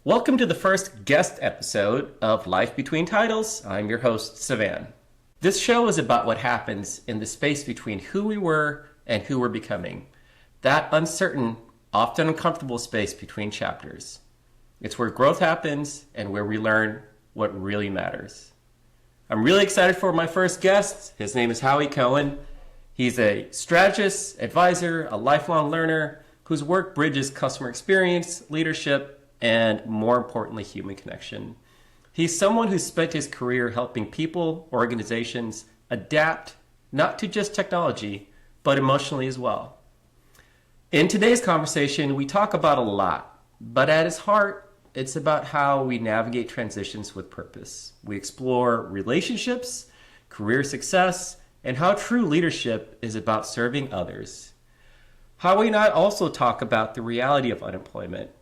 Welcome to the first guest episode of Life Between Titles. I'm your host, Savan. This show is about what happens in the space between who we were and who we're becoming. That uncertain, often uncomfortable space between chapters. It's where growth happens and where we learn what really matters. I'm really excited for my first guest. His name is Howie Cohen. He's a strategist, advisor, a lifelong learner whose work bridges customer experience, leadership, and more importantly, human connection. He's someone who's spent his career helping people, organizations adapt not to just technology, but emotionally as well. In today's conversation, we talk about a lot, but at its heart, it's about how we navigate transitions with purpose. We explore relationships, career success, and how true leadership is about serving others. Howie and I also talk about the reality of unemployment,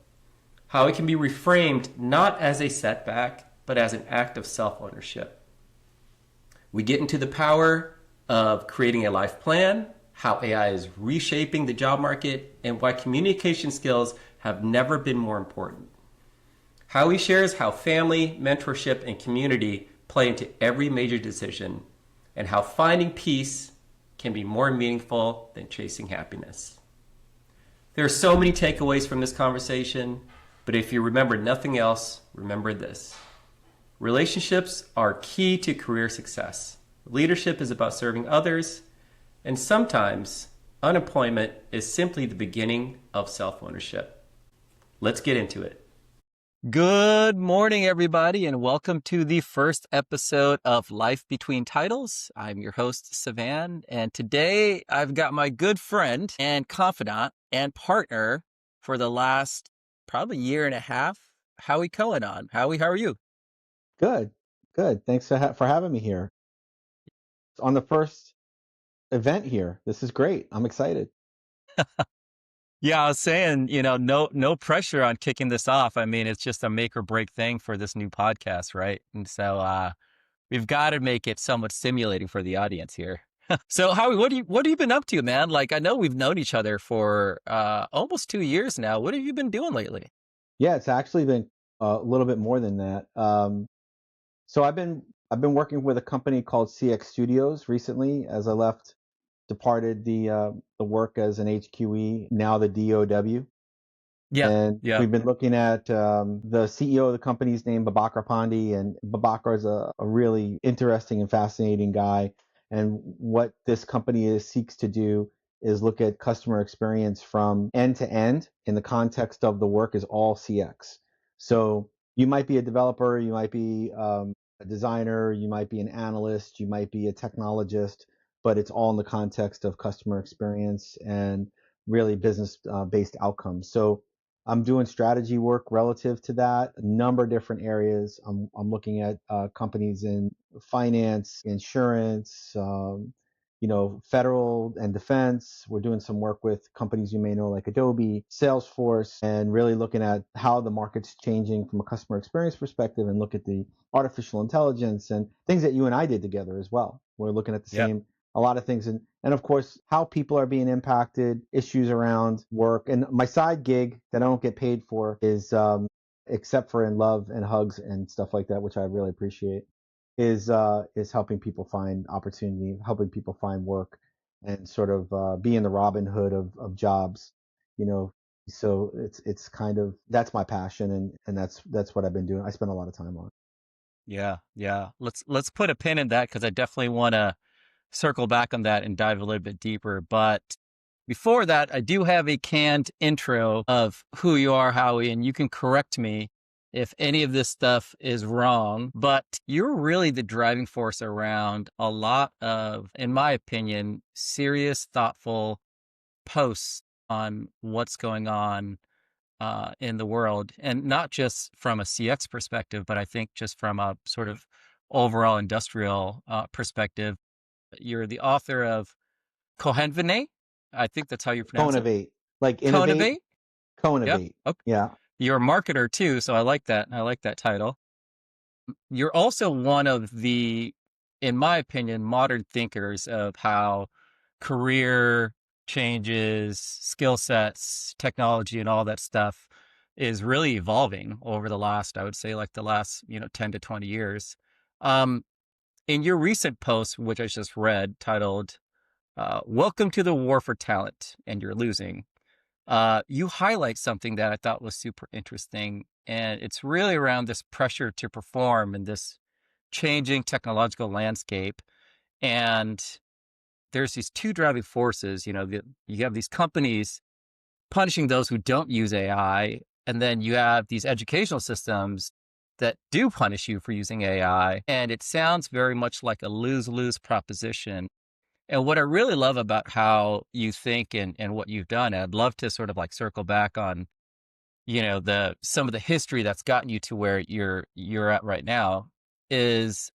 how it can be reframed not as a setback, but as an act of self-ownership. We get into the power of creating a life plan, how AI is reshaping the job market, and why communication skills have never been more important. Howie shares how family, mentorship, and community play into every major decision, and how finding peace can be more meaningful than chasing happiness. There are so many takeaways from this conversation, but if you remember nothing else, remember this. Relationships are key to career success. Leadership is about serving others, and sometimes unemployment is simply the beginning of self-ownership. Let's get into it. Good morning, everybody, and welcome to the first episode of Life Between Titles. I'm your host, Savan, and today I've got my good friend and confidant and partner for the last probably year and a half, Howie Cohen on. Howie, how are you? Good, good. Thanks for having me here on the first event here. This is great. I'm excited. Yeah, I was saying, no pressure on kicking this off. I mean, it's just a make or break thing for this new podcast, right? And so we've got to make it somewhat stimulating for the audience here. So Howie, what have you been up to, man? Like, I know we've known each other for almost 2 years now. What have you been doing lately? Yeah, it's actually been a little bit more than that. So I've been working with a company called CX Studios recently, as I departed the work as an HQE, now the DOW. Yeah, And yeah. we've been looking at the CEO of the company's name, Babakar Pandi, and Babakar is a really interesting and fascinating guy. And what this company seeks to do is look at customer experience from end to end in the context of the work is all CX. So you might be a developer, you might be a designer, you might be an analyst, you might be a technologist, but it's all in the context of customer experience and really business based outcomes. So I'm doing strategy work relative to that, a number of different areas. I'm looking at companies in finance, insurance, federal and defense. We're doing some work with companies you may know like Adobe, Salesforce, and really looking at how the market's changing from a customer experience perspective and look at the artificial intelligence and things that you and I did together as well. We're looking at the Yeah. same a lot of things and of course how people are being impacted, issues around work. And my side gig that I don't get paid for is except for in love and hugs and stuff like that, which I really appreciate, is helping people find opportunity, helping people find work, and sort of being the Robin Hood of jobs, you know. So it's kind of that's my passion and that's what I've been doing. I spend a lot of time on. Yeah, yeah. Let's put a pin in that because I definitely want to circle back on that and dive a little bit deeper. But before that, I do have a canned intro of who you are, Howie, and you can correct me if any of this stuff is wrong. But you're really the driving force around a lot of, in my opinion, serious, thoughtful posts on what's going on in the world, and not just from a CX perspective, but I think just from a sort of overall industrial perspective. You're the author of Cohenvene. I think that's how you pronounce it. Co-innovate, like innovate, Cohenvene. Yep. co-innovate. Okay. Yeah. You're a marketer too, so I like that. I like that title. You're also one of the, in my opinion, modern thinkers of how career changes, skill sets, technology, and all that stuff is really evolving over the last, I would say, like the last, 10 to 20 years. Um, in your recent post, which I just read, titled "Welcome to the War for Talent and You're Losing," you highlight something that I thought was super interesting, and it's really around this pressure to perform in this changing technological landscape. And there's these two driving forces. You have these companies punishing those who don't use AI. And then you have these educational systems that do punish you for using AI. And it sounds very much like a lose lose proposition. And what I really love about how you think and what you've done, and I'd love to sort of like circle back on, the some of the history that's gotten you to where you're at right now, is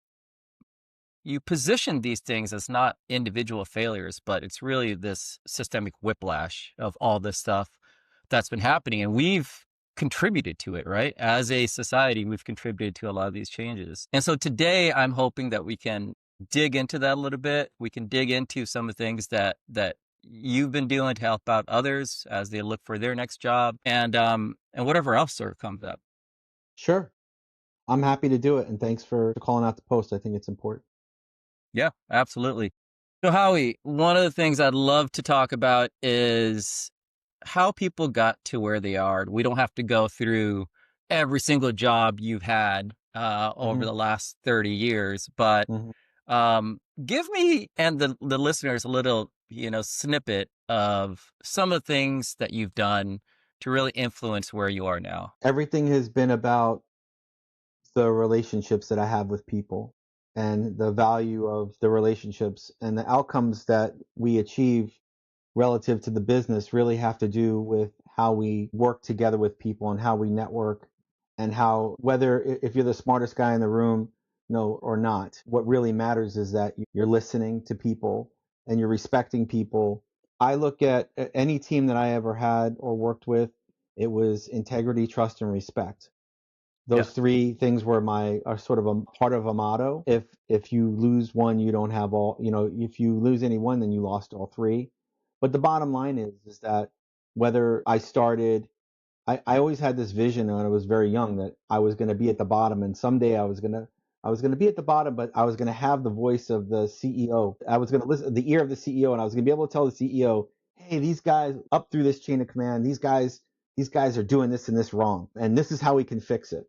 you position these things as not individual failures, but it's really this systemic whiplash of all this stuff that's been happening. And we've contributed to it, right? As a society, we've contributed to a lot of these changes. And so today I'm hoping that we can dig into that a little bit. We can dig into some of the things that you've been doing to help out others as they look for their next job, and whatever else sort of comes up. Sure. I'm happy to do it. And thanks for calling out the post. I think it's important. Yeah, absolutely. So, Howie, one of the things I'd love to talk about is how people got to where they are. We don't have to go through every single job you've had over Hmm. the last 30 years, but Hmm. give me and the listeners a little, snippet of some of the things that you've done to really influence where you are now. Everything has been about the relationships that I have with people and the value of the relationships and the outcomes that we achieve relative to the business really have to do with how we work together with people and how we network and how whether if you're the smartest guy in the room no or not, what really matters is that you're listening to people and you're respecting people. I look at any team that I ever had or worked with, it was integrity, trust, and respect. Yeah. Those three things were my are sort of a part of a motto. If you lose one, you don't have all. If you lose any one, then you lost all three. But the bottom line is that whether I started, I always had this vision when I was very young that I was going to be at the bottom, and someday I was gonna be at the bottom, but I was gonna have the voice of the CEO. I was gonna listen the ear of the CEO, and I was gonna be able to tell the CEO, hey, these guys up through this chain of command, these guys are doing this and this wrong, and this is how we can fix it.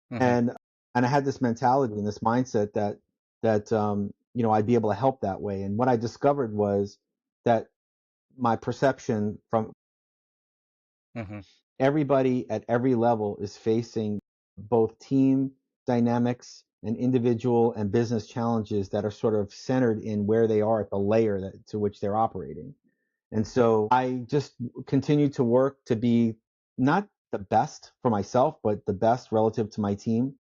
Hmm. And I had this mentality and this mindset that I'd be able to help that way. And what I discovered was that my perception from Hmm. everybody at every level is facing both team dynamics and individual and business challenges that are sort of centered in where they are at the layer to which they're operating. And so I just continue to work to be not the best for myself, but the best relative to my team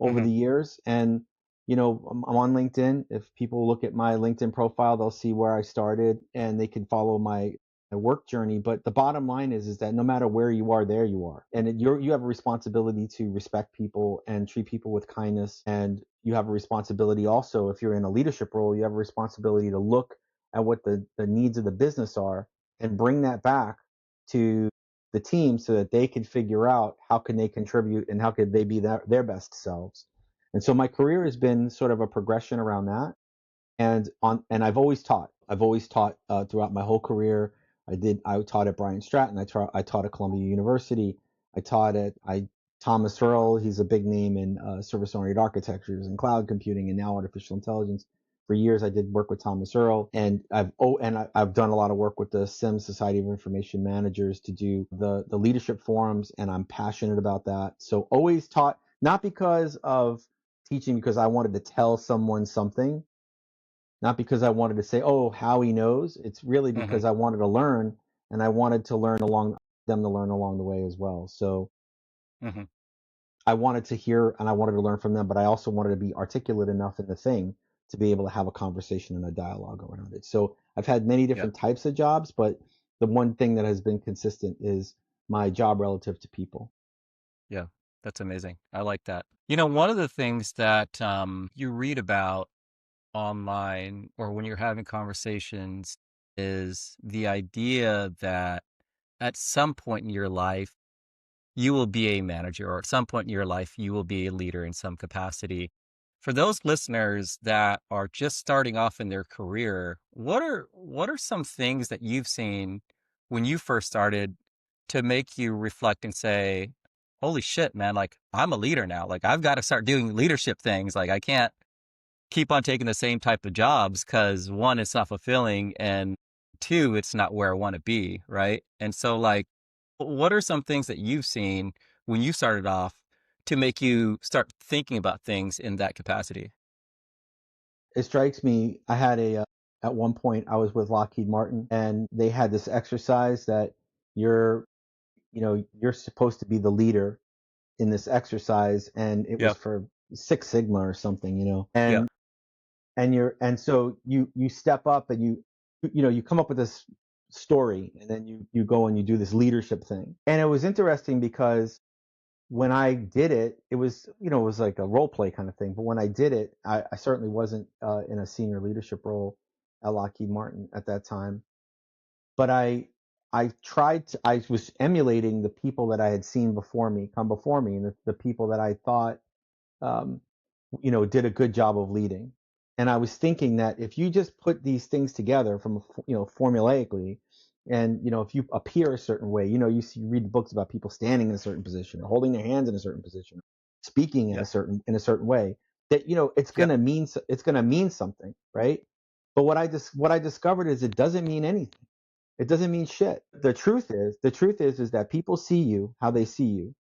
over Hmm. the years. And, I'm on LinkedIn. If people look at my LinkedIn profile, they'll see where I started and they can follow my work journey. But the bottom line is that no matter where you are, there you are. And you have a responsibility to respect people and treat people with kindness. And you have a responsibility also, if you're in a leadership role, you have a responsibility to look at what the needs of the business are and bring that back to the team so that they can figure out how can they contribute and how could they be their best selves. And so my career has been sort of a progression around that. And I've always taught. I've always taught throughout my whole career. I taught at Bryant Stratton. I taught at Columbia University. I taught at I Thomas Earl. He's a big name in service oriented architectures and cloud computing and now artificial intelligence. For years, I did work with Thomas Earl, and I've done a lot of work with the SIM Society of Information Managers to do the leadership forums, and I'm passionate about that. So always taught, not because of teaching because I wanted to tell someone something, not because I wanted to say, oh, Howie knows. It's really Hmm. because I wanted to learn and I wanted to learn along them to learn along the way as well. So Hmm. I wanted to hear and I wanted to learn from them, but I also wanted to be articulate enough in the thing to be able to have a conversation and a dialogue around it. So I've had many Yeah. different types of jobs, but the one thing that has been consistent is my job relative to people. Yeah. That's amazing. I like that. One of the things that you read about online or when you're having conversations is the idea that at some point in your life, you will be a manager, or at some point in your life, you will be a leader in some capacity. For those listeners that are just starting off in their career, what are some things that you've seen when you first started to make you reflect and say, "Holy shit, man, like I'm a leader now. Like I've got to start doing leadership things. Like I can't keep on taking the same type of jobs because one, it's not fulfilling, and two, it's not where I want to be, right?" And so, like, what are some things that you've seen when you started off to make you start thinking about things in that capacity? It strikes me, I had at one point I was with Lockheed Martin and they had this exercise that you're, you're supposed to be the leader in this exercise, and it was Yep. for Six Sigma or something, Yep. and so you step up and you come up with this story, and then you go and you do this leadership thing. And it was interesting because when I did it, it was, it was like a role play kind of thing. But when I did it, I certainly wasn't in a senior leadership role at Lockheed Martin at that time. But I was emulating the people that I had seen come before me, and the people that I thought, um, did a good job of leading. And I was thinking that if you just put these things together from, formulaically, and, if you appear a certain way, you read books about people standing in a certain position or holding their hands in a certain position, speaking Yep. in a certain way, that, Yep. it's going to mean something, right? But what I discovered is it doesn't mean anything. It doesn't mean shit. The truth is that people see you how they see you,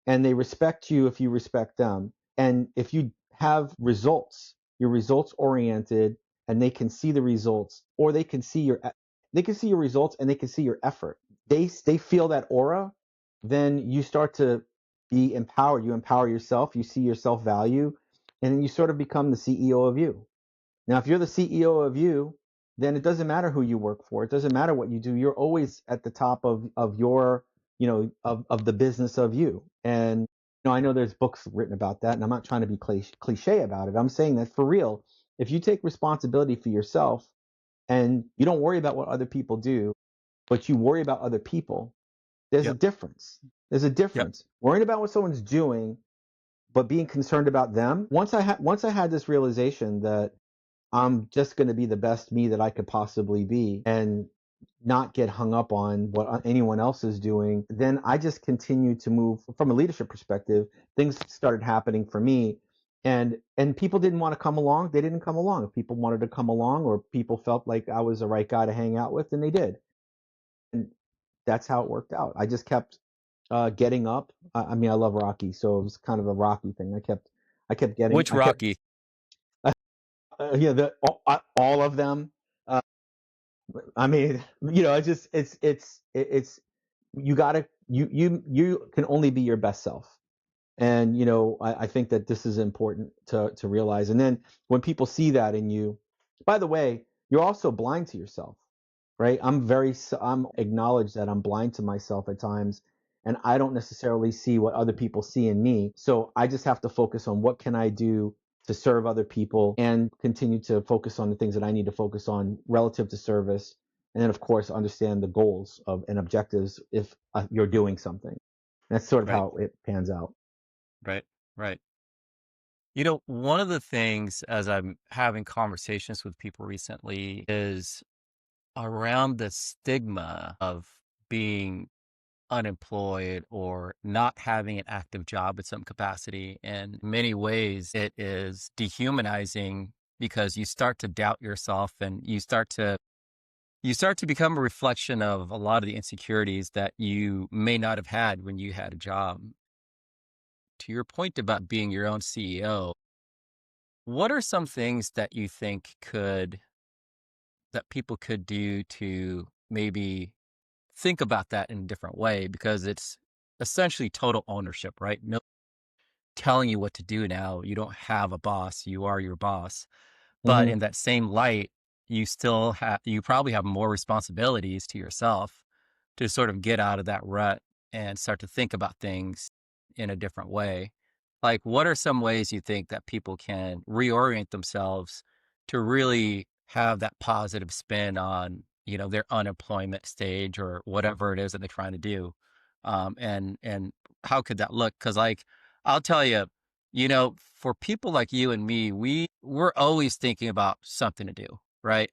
and they respect you if you respect them. And if you have results, you're results oriented, and they can see the results, or they can see your results and they can see your effort. They feel that aura, then you start to be empowered. You empower yourself, you see your self value, and then you sort of become the CEO of you. Now, if you're the CEO of you, then it doesn't matter who you work for. It doesn't matter what you do. You're always at the top of your, of the business of you. And I know there's books written about that, and I'm not trying to be cliche about it. I'm saying that for real, if you take responsibility for yourself and you don't worry about what other people do, but you worry about other people, there's a Yep. difference. There's a Yep. difference. Worrying about what someone's doing, but being concerned about them. Once I had this realization that I'm just going to be the best me that I could possibly be and not get hung up on what anyone else is doing, then I just continued to move from a leadership perspective. Things started happening for me, and people didn't want to come along. They didn't come along. If people wanted to come along, or people felt like I was the right guy to hang out with, then they did. And that's how it worked out. I just kept getting up. I mean, I love Rocky, so it was kind of a Rocky thing. I kept getting, Which Rocky? all of them. Uh, I mean, it's you gotta you can only be your best self. And I think that this is important to realize. And then when people see that in you, by the way, you're also blind to yourself, right? I'm acknowledge that I'm blind to myself at times, and I don't necessarily see what other people see in me. So I just have to focus on what can I do to serve other people, and continue to focus on the things that I need to focus on relative to service. And then, of course, understand the goals of and objectives if you're doing something. That's sort of Right. how it pans out. Right. Right. One of the things as I'm having conversations with people recently is around the stigma of being unemployed or not having an active job in some capacity. In many ways, it is dehumanizing because you start to doubt yourself, and you start to become a reflection of a lot of the insecurities that you may not have had when you had a job. To your point about being your own CEO, what are some things that you think could that people could do to maybe think about that in a different way? Because it's essentially total ownership, right? No telling you what to do now. You don't have a boss, you are your boss. But Hmm. in that same light, you probably have more responsibilities to yourself to sort of get out of that rut and start to think about things in a different way. Like, what are some ways you think that people can reorient themselves to really have that positive spin on, their unemployment stage or whatever it is that they're trying to do? And how could that look? Because like I'll tell you, for people like you and me, we're always thinking about something to do, right?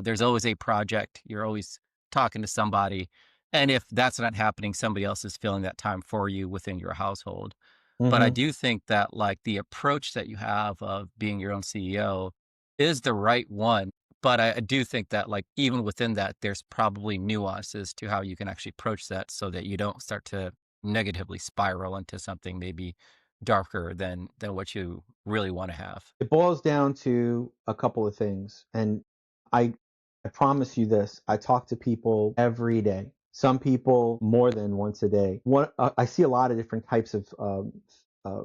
There's always a project. You're always talking to somebody, and if that's not happening, somebody else is filling that time for you within your household. But I Hmm. do think that like the approach that you have of being your own CEO is the right one. But I do think that like even within that, there's probably nuances to how you can actually approach that so that you don't start to negatively spiral into something maybe darker than what you really want to have. It boils down to a couple of things. And I, I promise you this, I talk to people every day. Some people more than once a day. I see a lot of different types of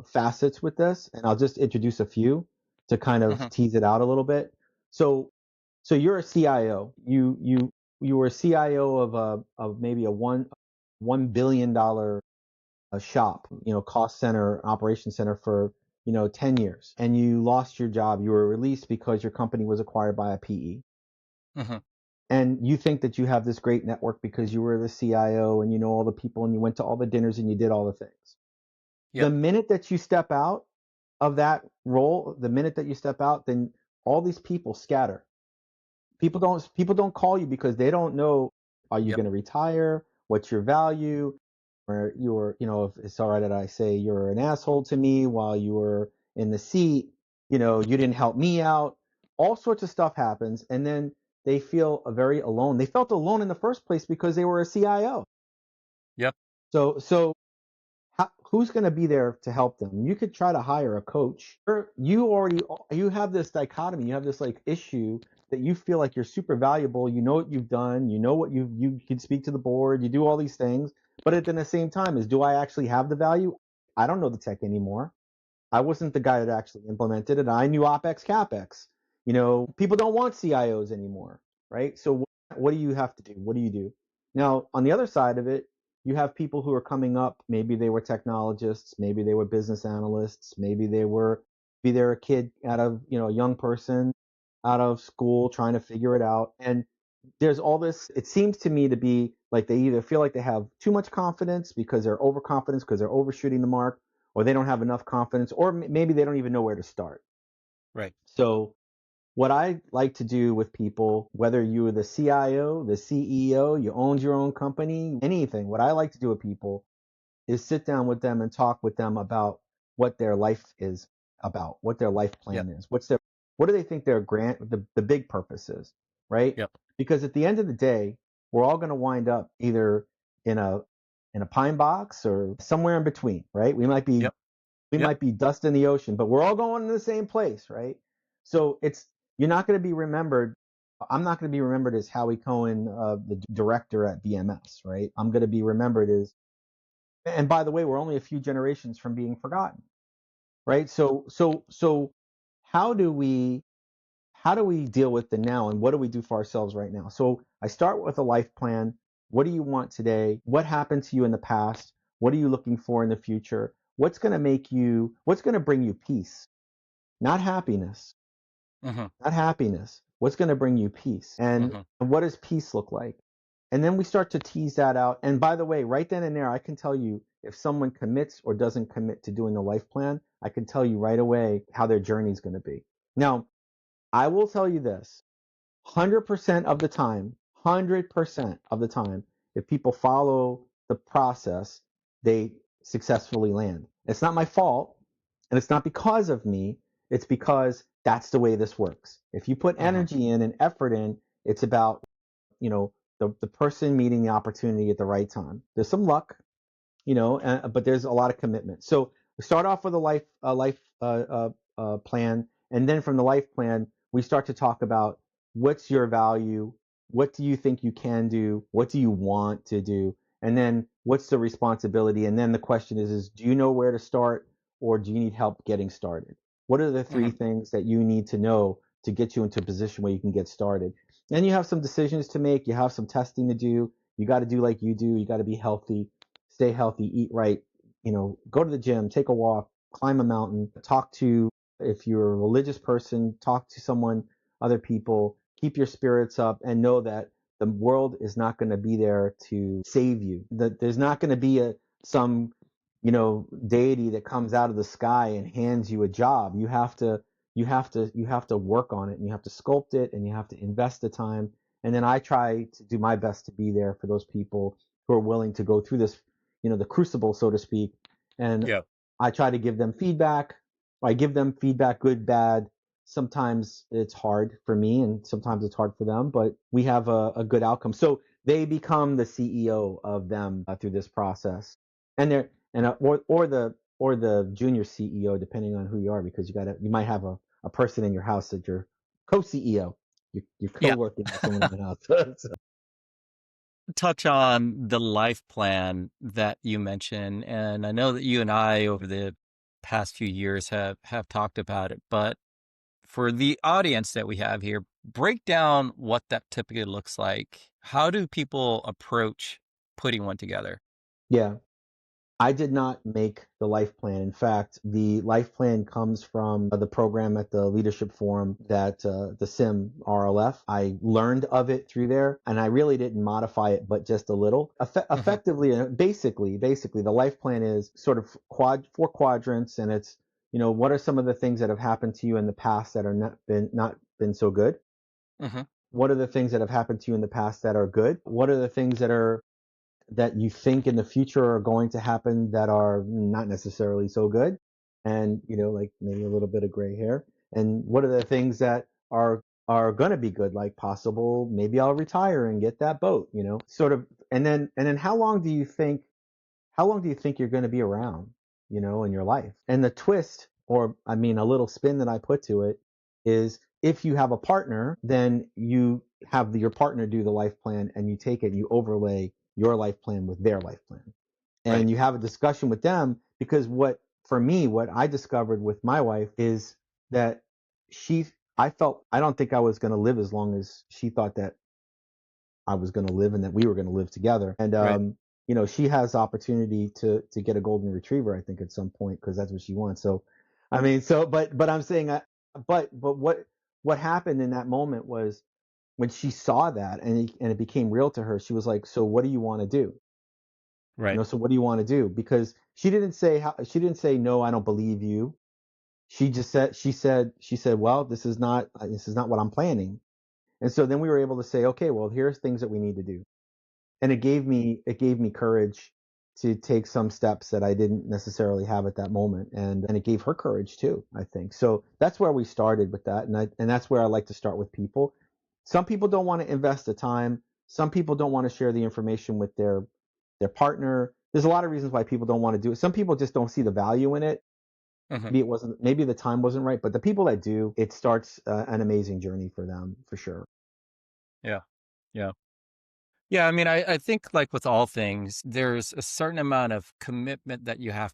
facets with this, and I'll just introduce a few to kind of Hmm. tease it out a little bit. So, so you're a CIO. You were a CIO of maybe a $1 billion a shop, cost center, operation center for, 10 years, and you lost your job. You were released because your company was acquired by a PE. Hmm. And you think that you have this great network because you were the CIO and you know all the people and you went to all the dinners and you did all the things. The Yep. minute that you step out of that role, the minute that you step out, then all these people scatter. People don't call you because they don't know, are you Yep. going to retire? What's your value? Or if it's all right that I say you're an asshole to me while you were in the seat, you didn't help me out. All sorts of stuff happens, and then they feel very alone. They felt alone in the first place because they were a CIO. Yep. So who's going to be there to help them? You could try to hire a coach. You have this dichotomy. You have this like issue that you feel like you're super valuable. You know what you've done. You know what you can speak to the board. You do all these things, but at the same time, do I actually have the value? I don't know the tech anymore. I wasn't the guy that actually implemented it. I knew OpEx, CapEx. People don't want CIOs anymore, right? So what do you have to do? What do you do? Now, on the other side of it, you have people who are coming up. Maybe they were technologists, maybe they were business analysts, maybe they're a kid a young person out of school trying to figure it out. And there's all this, it seems to me to be like they either feel like they have too much confidence because they're overconfident because they're overshooting the mark, or they don't have enough confidence, or maybe they don't even know where to start. Right. So what I like to do with people, whether you are the CIO, the CEO, you owned your own company, anything, what I like to do with people is sit down with them and talk with them about what their life is about, what their life Yep. plan is, what do they think their the big purpose is, right? Yep. Because at the end of the day, we're all going to wind up either in a pine box or somewhere in between, right? We might be Yep. we Yep. might be dust in the ocean, but we're all going to the same place, right? So you're not going to be remembered. I'm not going to be remembered as Howie Cohen, the director at BMS, right? I'm going to be remembered as, and by the way, we're only a few generations from being forgotten, right? So how do we how do we deal with the now, and what do we do for ourselves right now? So I start with a life plan. What do you want today? What happened to you in the past? What are you looking for in the future? What's going to bring you peace? Not happiness, Hmm. not happiness. What's going to bring you peace? And Hmm. what does peace look like? And then we start to tease that out. And by the way, right then and there, I can tell you if someone commits or doesn't commit to doing the life plan. I can tell you right away how their journey is going to be. Now, I will tell you this: 100% of the time, 100% of the time, if people follow the process, they successfully land. It's not my fault, and it's not because of me. It's because that's the way this works. If you put Hmm. energy in and effort in, it's about, the person meeting the opportunity at the right time. There's some luck, but there's a lot of commitment. So we start off with a life plan, and then from the life plan, we start to talk about what's your value, what do you think you can do, what do you want to do, and then what's the responsibility, and then the question is do you know where to start, or do you need help getting started? What are the three Hmm. things that you need to know to get you into a position where you can get started? And you have some decisions to make, you have some testing to do, you got to do like you do, you got to be healthy, stay healthy, eat right, go to the gym, take a walk, climb a mountain, talk to, if you're a religious person, talk to someone, other people, keep your spirits up, and know that the world is not going to be there to save you. There's not going to be some deity that comes out of the sky and hands you a job. You have to work on it, and you have to sculpt it, and you have to invest the time. And then I try to do my best to be there for those people who are willing to go through this, the crucible, so to speak. And Yeah. I try to give them feedback. I give them feedback, good, bad. Sometimes it's hard for me, and sometimes it's hard for them, but we have a good outcome. So they become the CEO of them through this process, and they're and or the junior CEO, depending on who you are, because you might have a person in your house that you're co-CEO. You're Yeah. co-working with someone in the house. So, Touch on the life plan that you mentioned, and I know that you and I over the past few years have talked about it, but for the audience that we have here, break down what that typically looks like. How do people approach putting one together? yeah. I did not make the life plan. In fact, the life plan comes from the program at the Leadership Forum that the SIM RLF. I learned of it through there, and I really didn't modify it, but just a little. Hmm. Effectively, basically, the life plan is sort of four quadrants, and it's what are some of the things that have happened to you in the past that are not been so good? Hmm. What are the things that have happened to you in the past that are good? What are the things that you think in the future are going to happen that are not necessarily so good, and like maybe a little bit of gray hair? And what are the things that are going to be good, like possible maybe I'll retire and get that boat, sort of. And then how long do you think you're going to be around, in your life? And the twist, or I mean, a little spin that I put to it is, if you have a partner, then you have your partner do the life plan, and you take it, you overlay your life plan with their life plan, Right. and you have a discussion with them. Because for me, what I discovered with my wife is that she, I don't think I was going to live as long as she thought that I was going to live, and that we were going to live together. And Right. she has opportunity to get a golden retriever, I think, at some point, because that's what she wants. So, I mean, but I'm saying, but what happened in that moment was, when she saw that, and it became real to her, she was like, "So what do you want to do? Right. So what do you want to do?" Because she didn't say no, I don't believe you. She said, "Well, this is not what I'm planning." And so then we were able to say, "Okay, well, here's things that we need to do." And it gave me courage to take some steps that I didn't necessarily have at that moment, and it gave her courage too, I think. So that's where we started with that, and that's where I like to start with people. Some people don't want to invest the time. Some people don't want to share the information with their partner. There's a lot of reasons why people don't want to do it. Some people just don't see the value in it. Hmm. Maybe the time wasn't right, but the people that do, it starts an amazing journey for them, for sure. Yeah. Yeah. Yeah, I mean, I think like with all things, there's a certain amount of commitment that you have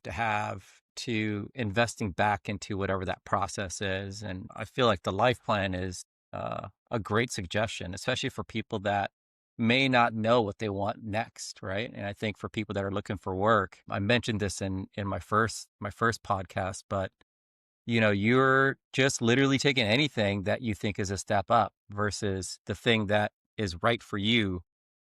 to investing back into whatever that process is. And I feel like the life plan is a great suggestion, especially for people that may not know what they want next, right? And I think for people that are looking for work, I mentioned this in my first podcast, but you're just literally taking anything that you think is a step up versus the thing that is right for you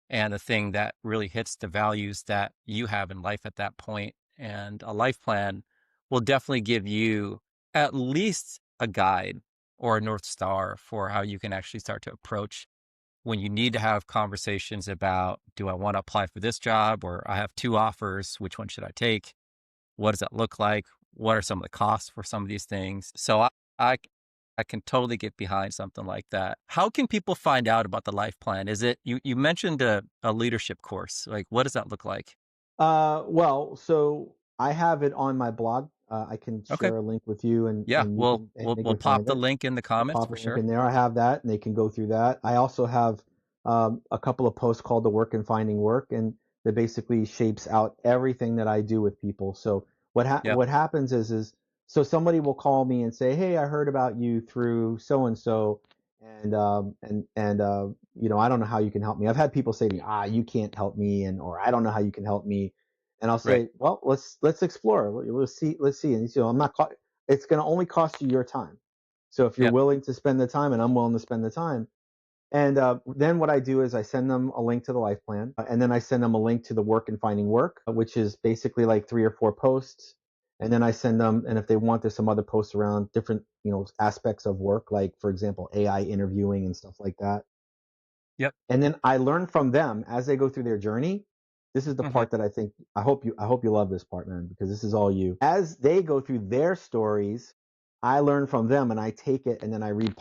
and the thing that really hits the values that you have in life at that point. And a life plan will definitely give you at least a guide or a North Star for how you can actually start to approach when you need to have conversations about, do I want to apply for this job, or I have two offers, which one should I take? What does that look like? What are some of the costs for some of these things? So I, I can totally get behind something like that. How can people find out about the life plan? Is it you mentioned a leadership course? Like, what does that look like? Well, so I have it on my blog. I can Okay. share a link with you, and Yeah, and you we'll can and we'll they we'll can pop find the it. link in the I'll comments pop for a link sure. in there. I have that, and they can go through that. I also have a couple of posts called "The Work and Finding Work," and that basically shapes out everything that I do with people. So Yeah. what happens is so somebody will call me and say, "Hey, I heard about you through so and so, and I don't know how you can help me." I've had people say to me, "You can't help me," or "I don't know how you can help me." And I'll Right. say, "Well, let's explore. Let's see." And I'm not. It's going to only cost you your time. So if you're Yep. willing to spend the time, and I'm willing to spend the time, And then what I do is I send them a link to the life plan, and then I send them a link to the work and finding work, which is basically like 3 or 4 posts. And then I send them, and if they want, there's some other posts around different, aspects of work, like for example, AI interviewing and stuff like that. Yep. And then I learn from them as they go through their journey. This is the Hmm. part that I hope you love this part, man, because this is all you. As they go through their stories, I learn from them and I take it and then I read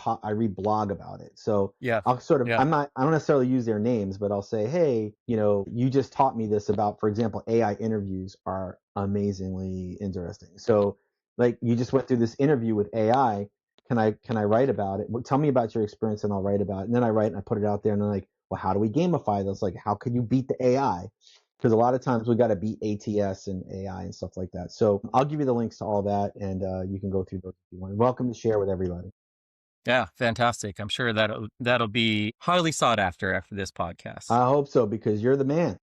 blog about it. So Yeah. Yeah. I don't necessarily use their names, but I'll say, hey, you just taught me this about, for example, AI interviews are amazingly interesting. So like you just went through this interview with AI. Can I write about it? Well, tell me about your experience and I'll write about it. And then I write and I put it out there and they're like, well, how do we gamify this? Like, how can you beat the AI? Because a lot of times we got to beat ATS and AI and stuff like that. So I'll give you the links to all that, and you can go through those if you want. Welcome to share with everybody. Yeah. Fantastic. I'm sure that'll be highly sought after this podcast. I hope so because you're the man.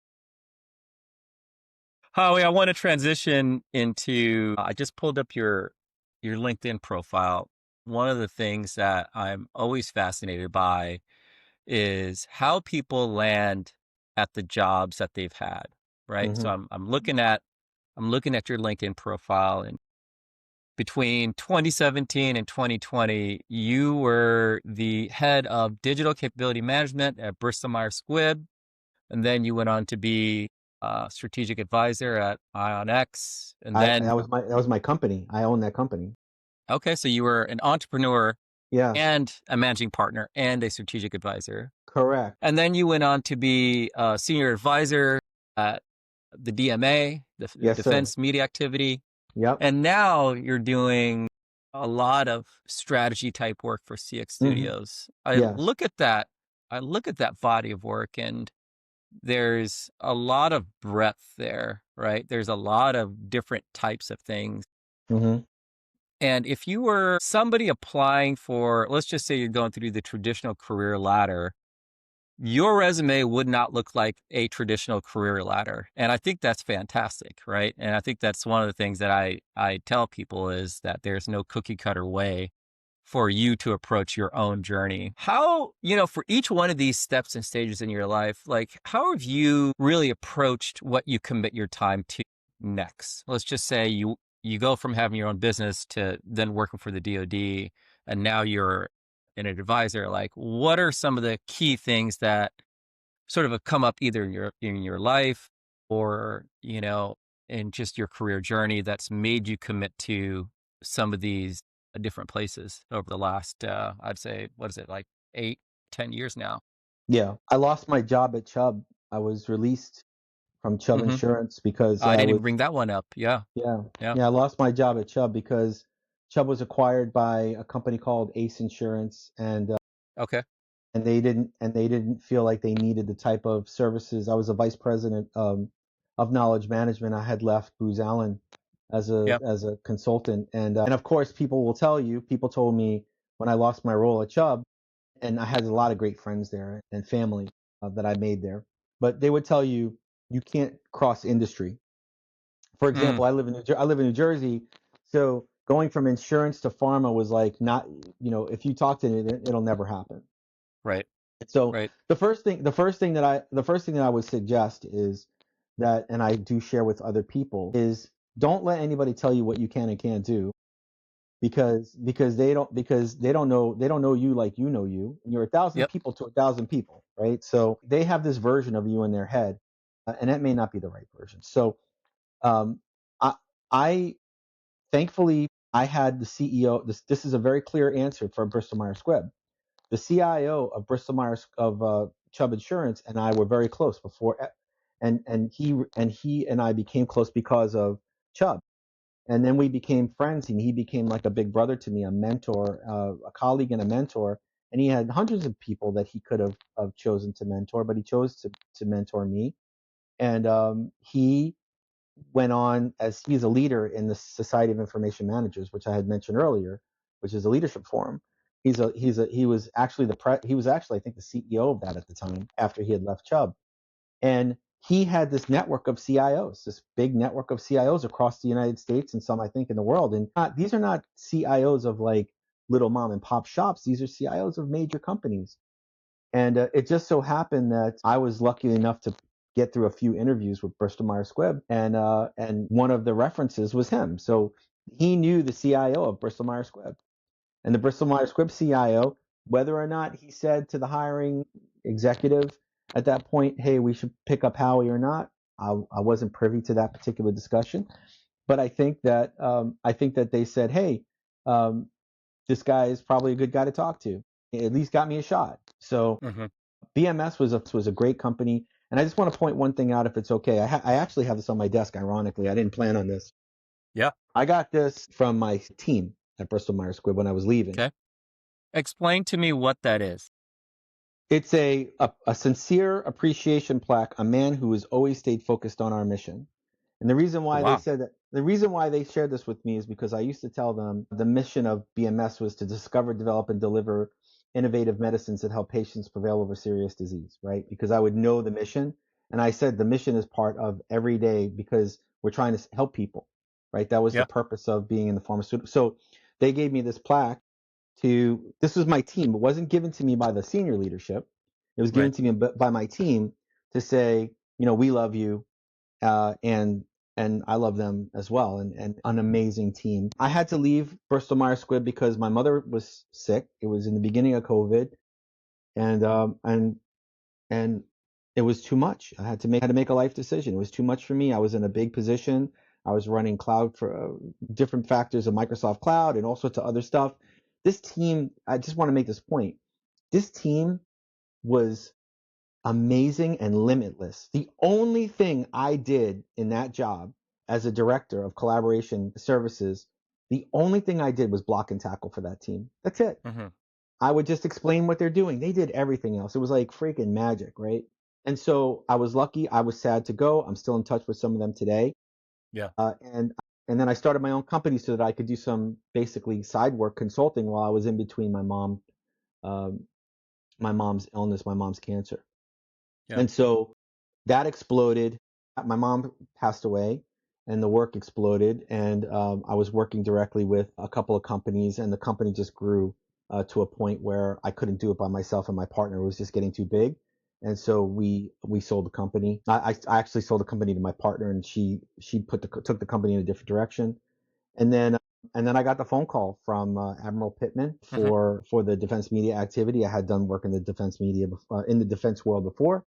Howie, I want to transition into. I just pulled up your LinkedIn profile. One of the things that I'm always fascinated by is how people land at the jobs that they've had. Right. So Hmm. I'm looking at your LinkedIn profile, and between 2017 and 2020, you were the head of digital capability management at Bristol Myers Squibb. And then you went on to be a strategic advisor at IonX. And I then, that was my company. I own that company. okay, so you were an entrepreneur Yes, and a managing partner and a strategic advisor. correct. And then you went on to be a senior advisor at the DMA, the Yes, sir. Defense Media Activity. Yep. And now you're doing a lot of strategy type work for CX Hmm. Studios. I Yes. look at that. I look at that body of work, and there's a lot of breadth there, right? There's a lot of different types of things. Hmm. And if you were somebody applying for, let's just say you're going through the traditional career ladder, your resume would not look like a traditional career ladder. And I think that's fantastic, right? And I think that's one of the things that I tell people is that there's no cookie cutter way for you to approach your own journey. How, for each one of these steps and stages in your life, like how have you really approached what you commit your time to next? Let's just say you go from having your own business to then working for the DoD, and now you're an advisor. Like, what are some of the key things that sort of have come up either in your life or in just your career journey that's made you commit to some of these different places over the last I'd say, what is it, like 8-10 years now? Yeah. I lost my job at Chubb. I was released from Chubb Hmm. Insurance because I I didn't even was bring that one up. Yeah. yeah. Yeah. Yeah, I lost my job at Chubb because Chubb was acquired by a company called Ace Insurance, Okay. and they didn't feel like they needed the type of services. I was a vice president of knowledge management. I had left Booz Allen Yep. as a consultant, and of course, people told me when I lost my role at Chubb, and I had a lot of great friends there and family that I made there, but they would tell you you can't cross industry. For Mm, example, I live in New Jersey, so going from insurance to pharma was like not, if you talk to me, it'll never happen. right. So Right. the first thing that I would suggest is that, and I do share with other people, is don't let anybody tell you what you can and can't do, because they don't know you like you know you, and you're a thousand Yep. people to a thousand people, right? So they have this version of you in their head, and that may not be the right version. So um, I I thankfully I had the CEO. This is a very clear answer for Bristol Myers Squibb. The CIO of Bristol Myers of Chubb Insurance and I were very close before, and he and I became close because of Chubb, and then we became friends, and he became like a big brother to me, a mentor, a colleague, and a mentor. And he had hundreds of people that he could have chosen to mentor, but he chose to mentor me, and he went on as he's a leader in the Society of Information Managers, which I had mentioned earlier, which is a leadership forum. He was actually he was actually, I think, the CEO of that at the time after he had left Chubb, and he had this network of CIOs, this big network of CIOs across the United States and some, I think, in the world. And these are not CIOs of like little mom and pop shops. These are CIOs of major companies. And it just so happened that I was lucky enough to get through a few interviews with Bristol Myers Squibb, and one of the references was him. So he knew the CIO of Bristol Myers Squibb, and the Bristol Myers Squibb CIO, whether or not he said to the hiring executive at that point, "Hey, we should pick up Howie" or not, I wasn't privy to that particular discussion. But I think that they said, "Hey, um, this guy is probably a good guy to talk to. It at least got me a shot." So Mm-hmm. BMS was a great company, and I just want to point one thing out, if it's okay. I actually have this on my desk. Ironically, I didn't plan on this. Yeah. I got this from my team at Bristol Myers Squibb when I was leaving. Okay. Explain to me what that is. It's a sincere appreciation plaque, a man who has always stayed focused on our mission. And the reason why they Wow. said that, the reason why they shared this with me is because I used to tell them the mission of BMS was to discover, develop, and deliver innovative medicines that help patients prevail over serious disease, right? Because I would know the mission. And I said the mission is part of every day because we're trying to help people, right? That was the Yeah. purpose of being in the pharmaceutical. So they gave me this plaque this was my team. It wasn't given to me by the senior leadership. It was given Right. to me by my team to say, we love you, and I love them as well, and an amazing team. I had to leave Bristol Myers Squibb because my mother was sick. It was in the beginning of COVID, and and it was too much. I had to make a life decision. It was too much for me. I was in a big position. I was running cloud for different factors of Microsoft Cloud and all sorts of other stuff. This team, I just want to make this point. This team was amazing and limitless. The only thing I did in that job as a director of collaboration services, the only thing I did was block and tackle for that team. That's it. Mm-hmm. I would just explain what they're doing. They did everything else. It was like freaking magic, right? And so I was lucky. I was sad to go. I'm still in touch with some of them today. Yeah. And then I started my own company so that I could do some basically side work consulting while I was in between um, my mom's illness, my mom's cancer. Yeah. And so that exploded. My mom passed away, and the work exploded. And I was working directly with a couple of companies, and the company just grew to a point where I couldn't do it by myself, and my partner was just getting too big. And so we sold the company. I actually sold the company to my partner, and she took the company in a different direction. And then I got the phone call from Admiral Pittman Mm-hmm. for the defense media activity. I had done work in the defense media in the defense world before.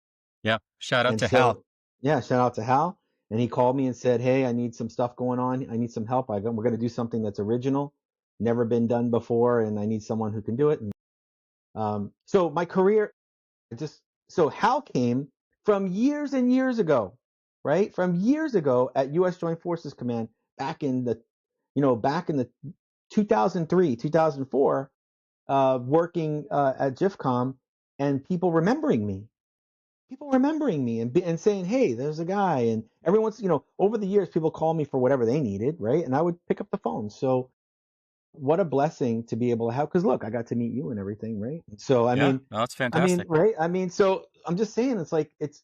Yeah. Shout out And to Hal. so, yeah, shout out to Hal. And he called me and said, "Hey, I need some stuff going on. I need some help. We're going to do something that's original, never been done before, and I need someone who can do it." And so my career just so Hal came from years and years ago, right? From years ago at U.S. Joint Forces Command back in the, back in the 2003, 2004, working at GIFCOM, and people remembering me and saying, "Hey, there's a guy." And everyone's, over the years, people call me for whatever they needed, right? And I would pick up the phone. So what a blessing to be able to have, because look, I got to meet you and everything, right? So Yeah. No, it's fantastic. right? So I'm just saying, it's like it's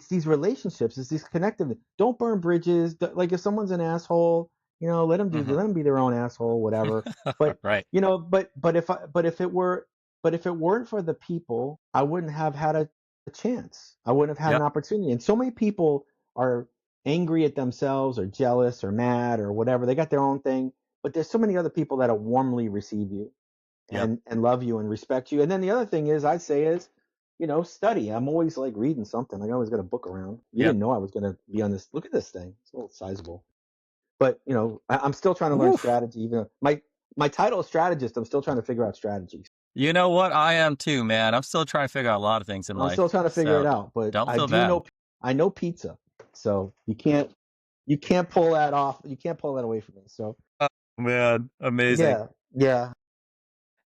these relationships, it's these connective. Don't burn bridges. Like if someone's an asshole, Mm-hmm. let them be their own asshole, whatever. But Right. but if it weren't for the people, I wouldn't have had a chance. I wouldn't have had an Yep. opportunity. And so many people are angry at themselves or jealous or mad or whatever. They got their own thing, but there's so many other people that warmly receive you Yep. and love you and respect you. And then the other thing is, I'd say is, study. I'm always like reading something. Like I always got a book around. You Yep. didn't know I was going to be on this. Look at this thing. It's a little sizable, but I'm still trying to learn Woof. strategy. Even though my title is strategist, I'm still trying to figure out strategies. You know what? I am too, man. I'm still trying to figure out a lot of things in I'm still life. trying to figure it So out, but don't feel bad. I know pizza, so you can't pull that off. You can't pull that away from me. So Oh, man, amazing. yeah, yeah.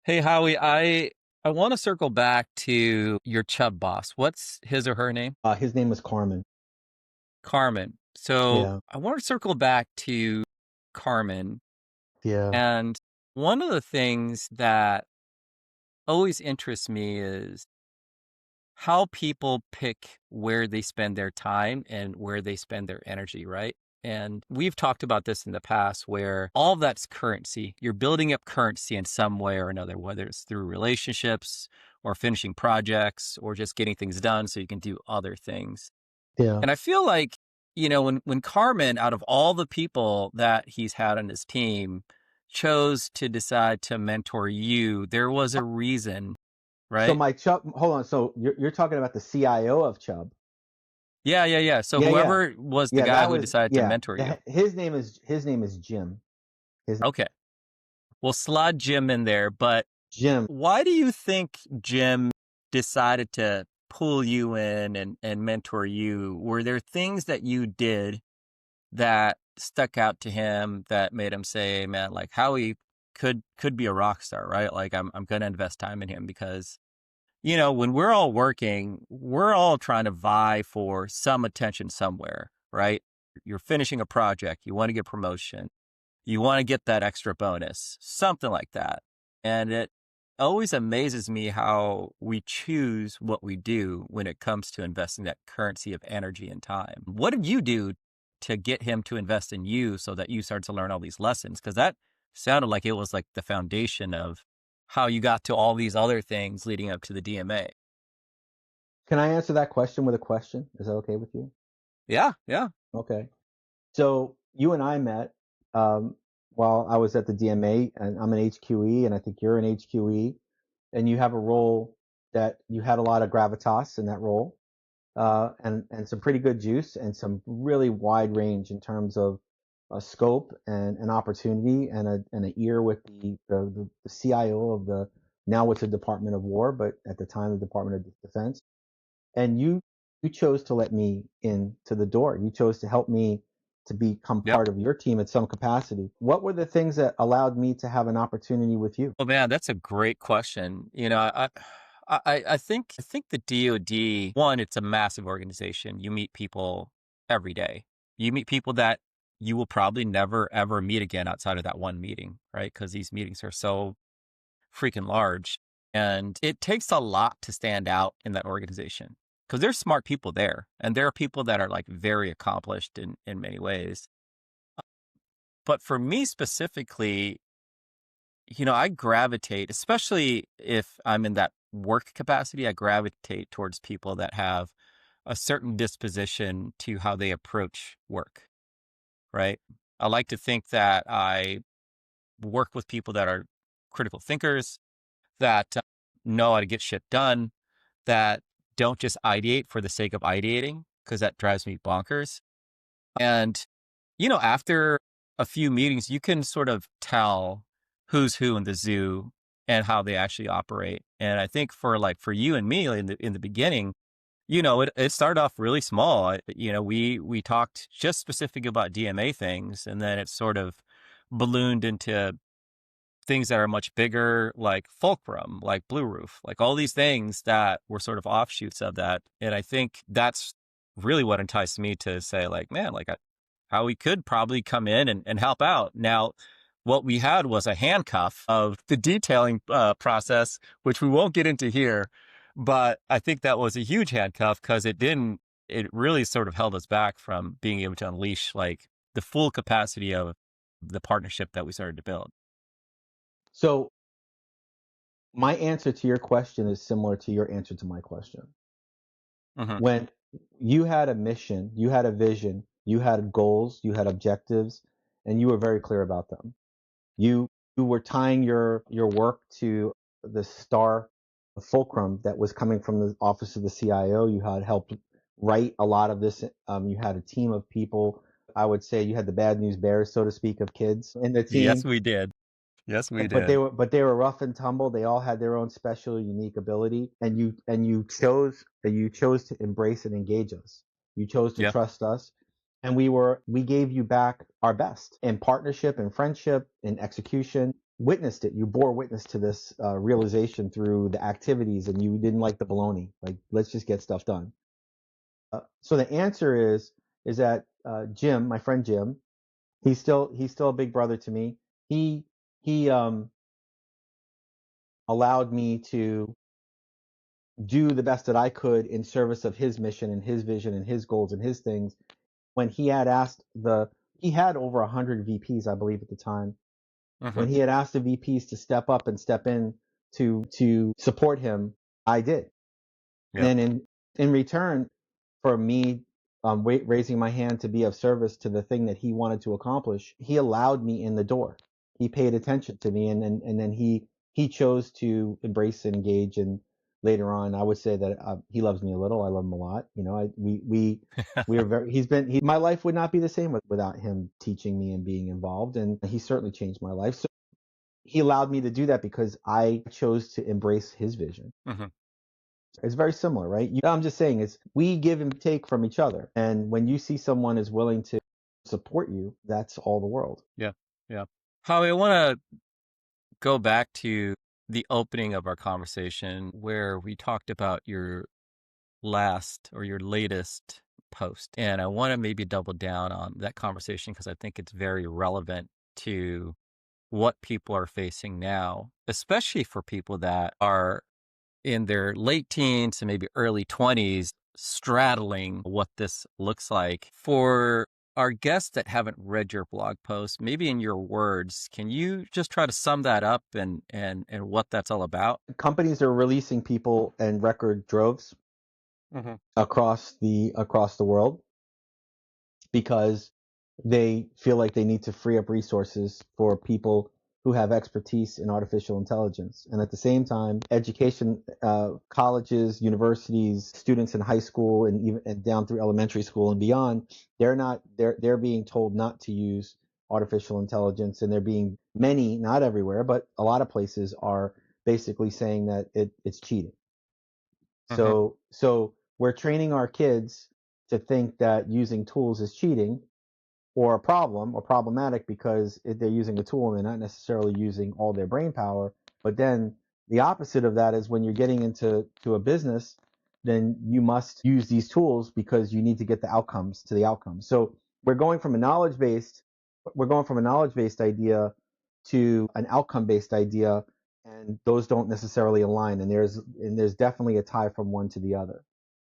Hey, Howie, I want to circle back to your Chubb boss. What's his or her name? His name was Carmen. Carmen. So Yeah, I want to circle back to Carmen. yeah. And one of the things that always interests me is how people pick where they spend their time and where they spend their energy, right? And we've talked about this in the past where all of that's currency. You're building up currency in some way or another, whether it's through relationships or finishing projects or just getting things done so you can do other things. Yeah. And I feel like, when Carmen, out of all the people that he's had on his team, chose to decide to mentor you, there was a reason, So right? my Chubb, hold on. So you're talking about the CIO of Chubb. Yeah. So Yeah, yeah, whoever was the yeah. guy That who was decided to yeah. mentor you. His name is Jim. His Okay. We'll slide Jim in there, but Jim. why do you think Jim decided to pull you in and mentor you? Were there things that you did that stuck out to him that made him say, man, like Howie could be a rock star, right? Like I'm gonna invest time in him because, when we're all working, we're all trying to vie for some attention somewhere, right? You're finishing a project, you want to get promotion, you want to get that extra bonus, something like that. And it always amazes me how we choose what we do when it comes to investing that currency of energy and time. What did you do to get him to invest in you so that you started to learn all these lessons? Because that sounded like it was like the foundation of how you got to all these other things leading up to the DMA. Can I answer that question with a question? Is that okay with you? Yeah. Okay. So you and I met um, while I was at the DMA, and I'm an HQE, and I think you're an HQE, and you have a role that you had a lot of gravitas in that role, and some pretty good juice and some really wide range in terms of a scope and an opportunity and an ear with the CIO of the now it's a Department of War, but at the time the Department of Defense. And you chose to let me into the door. You chose to help me to become Yep. part of your team at some capacity. What were the things that allowed me to have an opportunity with you? Well, man, that's a great question. I think the DoD, one, it's a massive organization. You meet people every day. You meet people that you will probably never ever meet again outside of that one meeting, right? Because these meetings are so freaking large, and it takes a lot to stand out in that organization because there's smart people there, and there are people that are like very accomplished in many ways. But for me specifically, I gravitate, especially if I'm in that work capacity, I gravitate towards people that have a certain disposition to how they approach work, right? I like to think that I work with people that are critical thinkers, that know how to get shit done, that don't just ideate for the sake of ideating, because that drives me bonkers. And after a few meetings, you can sort of tell who's who in the zoo and how they actually operate. And I think for you and me in the beginning, it started off really small. We talked just specific about DMA things, and then it sort of ballooned into things that are much bigger, like Fulcrum, like Blue Roof, like all these things that were sort of offshoots of that. And I think that's really what enticed me to say, like, man, like how we could probably come in and help out. Now, what we had was a handcuff of the detailing process, which we won't get into here. But I think that was a huge handcuff because it really sort of held us back from being able to unleash like the full capacity of the partnership that we started to build. So my answer to your question is similar to your answer to my question. Hmm. When you had a mission, you had a vision, you had goals, you had objectives, and you were very clear about them. You were tying your work to the star fulcrum that was coming from the office of the CIO. You had helped write a lot of this. You had a team of people. I would say you had the bad news bears, so to speak, of kids in the Yes, team. we did. Yes, we But they did. were but they were rough and tumble. They all had their own special, unique ability, and you chose to embrace and engage us. You chose to Yeah. trust us, and we gave you back our best in partnership, in friendship, in execution. Witnessed it. You bore witness to this realization through the activities, and you didn't like the baloney. Like, let's just get stuff done. So the answer is that Jim, my friend Jim, he's still a big brother to me. He allowed me to do the best that I could in service of his mission and his vision and his goals and his things. when he had asked he had over 100 VPs, I believe, at the time. Mm-hmm. When he had asked the VPs to step up and step in to support him, I did. Yep. And in return for me raising my hand to be of service to the thing that he wanted to accomplish, he allowed me in the door. He paid attention to me, and then he chose to embrace and engage. And later on, I would say that he loves me a little. I love him a lot. You know, we are very. My life would not be the same without him teaching me and being involved, and he certainly changed my life. So he allowed me to do that because I chose to embrace his vision. Mm-hmm. It's very similar, right? I'm just saying is we give and take from each other. And when you see someone is willing to support you, that's all the world. Yeah. Yeah. Howie, I want to go back to the opening of our conversation where we talked about your last or your latest post. And I want to maybe double down on that conversation because I think it's very relevant to what people are facing now, especially for people that are in their late teens and maybe early 20s, straddling what this looks like. For our guests that haven't read your blog post, maybe in your words, can you just try to sum that up and what that's all about? Companies are releasing people in record droves Mm-hmm. across the world because they feel like they need to free up resources for people who have expertise in artificial intelligence. And at the same time, education, colleges, universities, students in high school and even and down through elementary school and beyond, they're being told not to use artificial intelligence, and they're being many, not everywhere, but a lot of places are basically saying that it's cheating. Mm-hmm. So we're training our kids to think that using tools is cheating or a problem or problematic because they're using a tool and they're not necessarily using all their brain power. But then the opposite of that is when you're getting into a business, then you must use these tools because you need to get the outcomes. So we're going from a knowledge based idea to an outcome based idea, and those don't necessarily align. And there's definitely a tie from one to the other.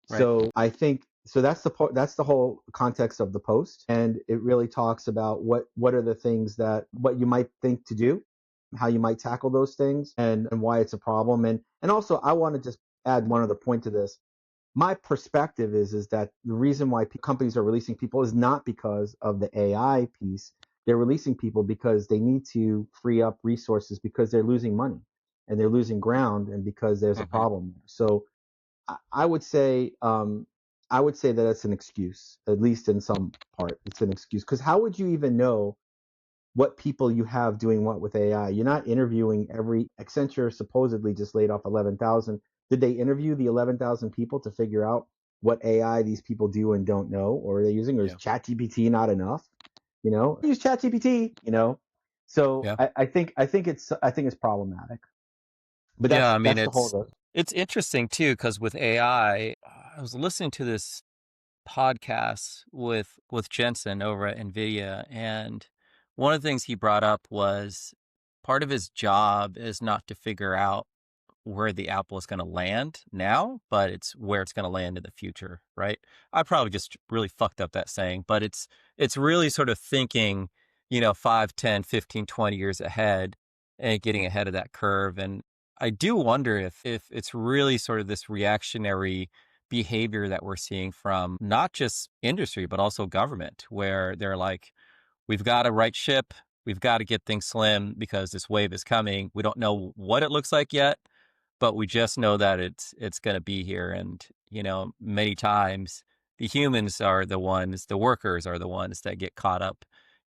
Right. So I think so that's the whole context of the post, and it really talks about what are the things that what you might think to do, how you might tackle those things, and why it's a problem. And also I want to just add one other point to this. My perspective is that the reason why companies are releasing people is not because of the AI piece. They're releasing people because they need to free up resources because they're losing money and they're losing ground, and because there's a Mm-hmm. problem there. So I would say that it's an excuse, at least in some part. It's an excuse because how would you even know what people you have doing what with AI? You're not interviewing every Accenture supposedly just laid off 11,000. Did they interview the 11,000 people to figure out what AI these people do and don't know, or are they using, or is Yeah. ChatGPT not enough? Use ChatGPT. So Yeah. I think it's problematic. But Yeah. I mean, that's the whole. it's interesting too, because with AI, I was listening to this podcast with Jensen over at NVIDIA, and one of the things he brought up was part of his job is not to figure out where the apple is going to land now, but it's where it's going to land in the future, right? I probably just really fucked up that saying, but it's really sort of thinking, 5, 10, 15, 20 years ahead and getting ahead of that curve. And I do wonder if it's really sort of this reactionary behavior that we're seeing from not just industry, but also government, where they're like, we've got to right ship, we've got to get things slim because this wave is coming. We don't know what it looks like yet, but we just know that it's going to be here. And many times the humans are the ones, the workers are the ones that get caught up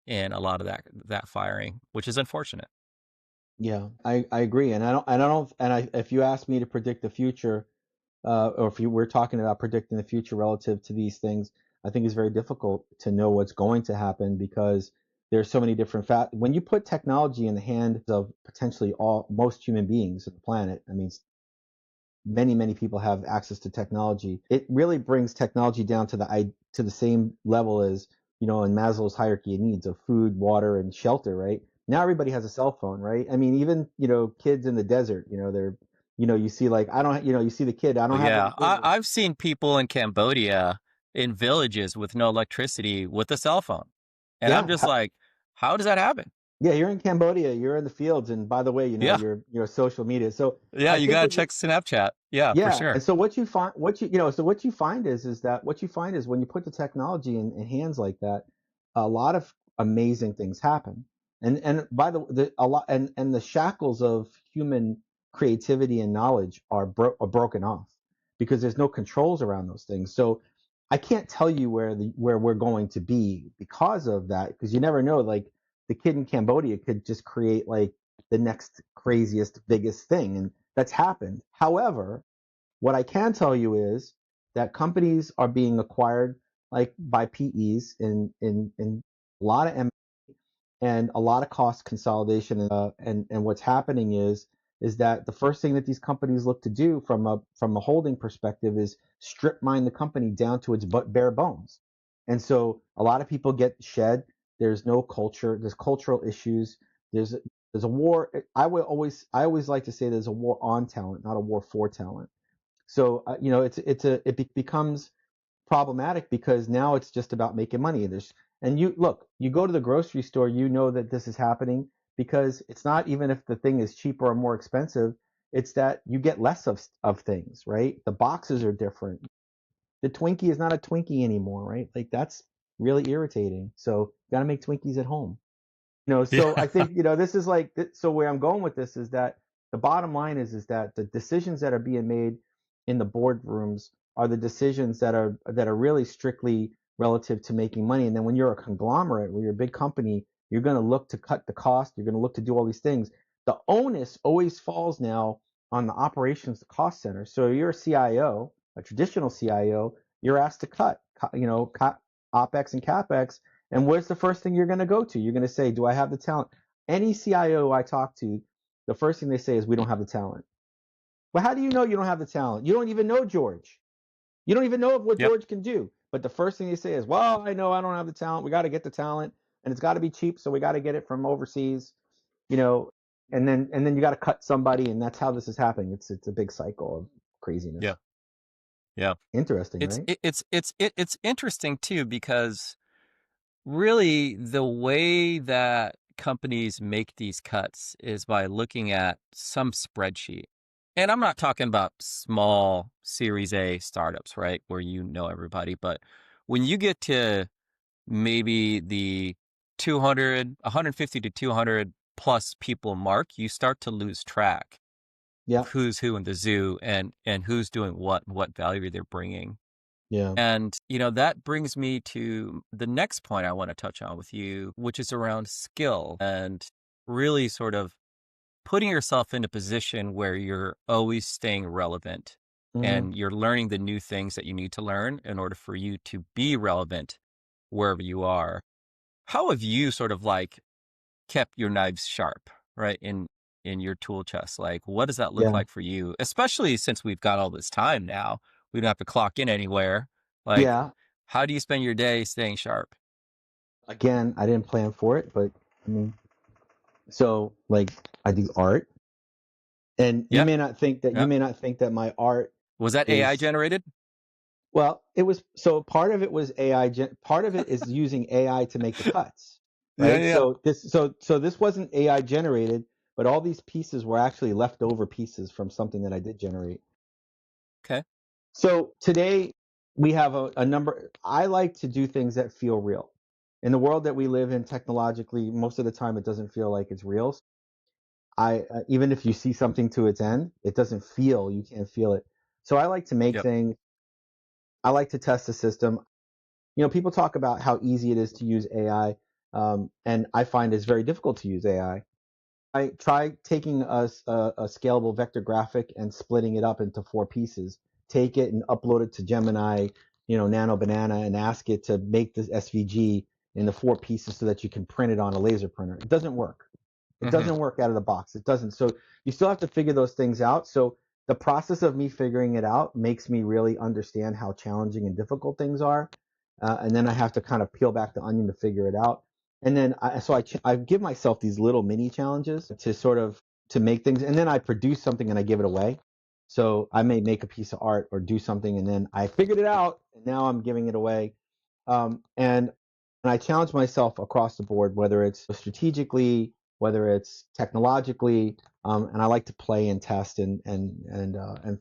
in a lot of that firing, which is unfortunate. Yeah, I agree, if you ask me to predict the future, or if you we're talking about predicting the future relative to these things, I think it's very difficult to know what's going to happen because there's so many different when you put technology in the hands of potentially most human beings on the planet. I mean, many people have access to technology. It really brings technology down to the same level as in Maslow's hierarchy of needs of food, water, and shelter. Right now, everybody has a cell phone. Right? I mean, even kids in the desert. They're you see like I don't you see the kid. I Well, don't have yeah, any business. I've seen people in Cambodia in villages with no electricity with a cell phone. And I'm Yeah, just like, how does that happen? yeah, you're in Cambodia, you're in the fields, and by the way, Yeah. you're social media. So Yeah, I you think gotta what you check Snapchat. Yeah, for yeah, sure. and so what you find, what you find is that what you find is when you put the technology in hands like that, a lot of amazing things happen. And by the a lot and the shackles of human creativity and knowledge are broken off because there's no controls around those things. So I can't tell you where we're going to be because of that, because you never know. Like the kid in Cambodia could just create like the next craziest, biggest thing, and that's happened. However, what I can tell you is that companies are being acquired like by PEs in a lot of and a lot of cost consolidation. And what's happening is that the first thing that these companies look to do from a holding perspective is strip mine the company down to its bare bones. And so a lot of people get shed. There's no culture. There's cultural issues. There's there's a war. I always like to say there's a war on talent, not a war for talent. So it becomes problematic because now it's just about making money. And you look, you go to the grocery store, you know that this is happening because it's not even if the thing is cheaper or more expensive, it's that you get less of things, right? The boxes are different. The Twinkie is not a Twinkie anymore, right? Like that's really irritating. So you got to make Twinkies at home. So I Yeah. think this is like so where I'm going with this is that the bottom line is that the decisions that are being made in the boardrooms are the decisions that are really strictly relative to making money. And then when you're a conglomerate, when you're a big company, you're going to look to cut the cost. You're going to look to do all these things. The onus always falls now on the operations, the cost center. So you're a CIO, a traditional CIO, you're asked to cut OpEx and CapEx, and where's the first thing you're going to go to? You're going to say, do I have the talent? Any CIO I talk to, the first thing they say is, we don't have the talent. Well, how do you know you don't have the talent? You don't even know George. You don't even know what Yep. George can do. But the first thing they say is, well, I know I don't have the talent. We got to get the talent, and it's got to be cheap, so we got to get it from overseas, you know, and then you got to cut somebody, and that's how this is happening. It's a big cycle of craziness. Yeah. Yeah. Interesting, It's right? it, it's interesting too because really the way that companies make these cuts is by looking at some spreadsheet. And I'm not talking about small Series A startups, right, where you know everybody, but when you get to maybe the 200, 150 to 200 plus people mark, you start to lose track Yeah, of who's who in the zoo and who's doing what and what value they're bringing. yeah, And, that brings me to the next point I want to touch on with you, which is around skill and really sort of putting yourself in a position where you're always staying relevant hmm and you're learning the new things that you need to learn in order for you to be relevant wherever you are. How have you sort of like kept your knives sharp, right? In your tool chest? Like, what does that look yeah, like for you? Especially since we've got all this time now. We don't have to clock in anywhere. Like, yeah. how do you spend your day staying sharp? Again, I didn't plan for it, but I mean, so like I do art, and Yeah. you Yeah. may not think that my art Was that AI is generated? well, it was so part of it was part of it is using AI to make the cuts, Yeah. right? Yeah. So this wasn't AI generated, but all these pieces were actually leftover pieces from something that I did generate. Okay. So today we have a number. I like to do things that feel real. In the world that we live in technologically, most of the time it doesn't feel like it's real. I even if you see something to its end, it doesn't feel, you can't feel it. So I like to make Yep. things. I like to test the system. People talk about how easy it is to use AI, and I find it's very difficult to use AI. I try taking a scalable vector graphic and splitting it up into four pieces. Take it and upload it to Gemini, Nano Banana, and ask it to make this SVG in the four pieces so that you can print it on a laser printer. It doesn't work. It Hmm. doesn't work out of the box. It doesn't. So you still have to figure those things out. So the process of me figuring it out makes me really understand how challenging and difficult things are. And then I have to kind of peel back the onion to figure it out. And then I give myself these little mini challenges to sort of to make things, and then I produce something and I give it away. So I may make a piece of art or do something, and then I figured it out, and now I'm giving it away. And I challenge myself across the board, whether it's strategically, whether it's technologically, and I like to play and test and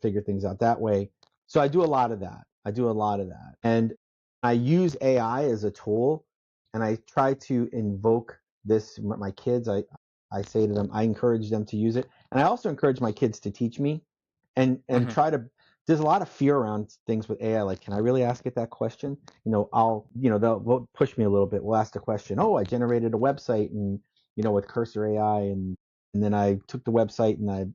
figure things out that way. So I do a lot of that. And I use AI as a tool, and I try to invoke this. My kids, I say to them, I encourage them to use it, and I also encourage my kids to teach me, and Hmm. try to. There's a lot of fear around things with AI. Like, can I really ask it that question? They'll push me a little bit. We'll ask the question. Oh, I generated a website, and with Cursor AI, and then I took the website and I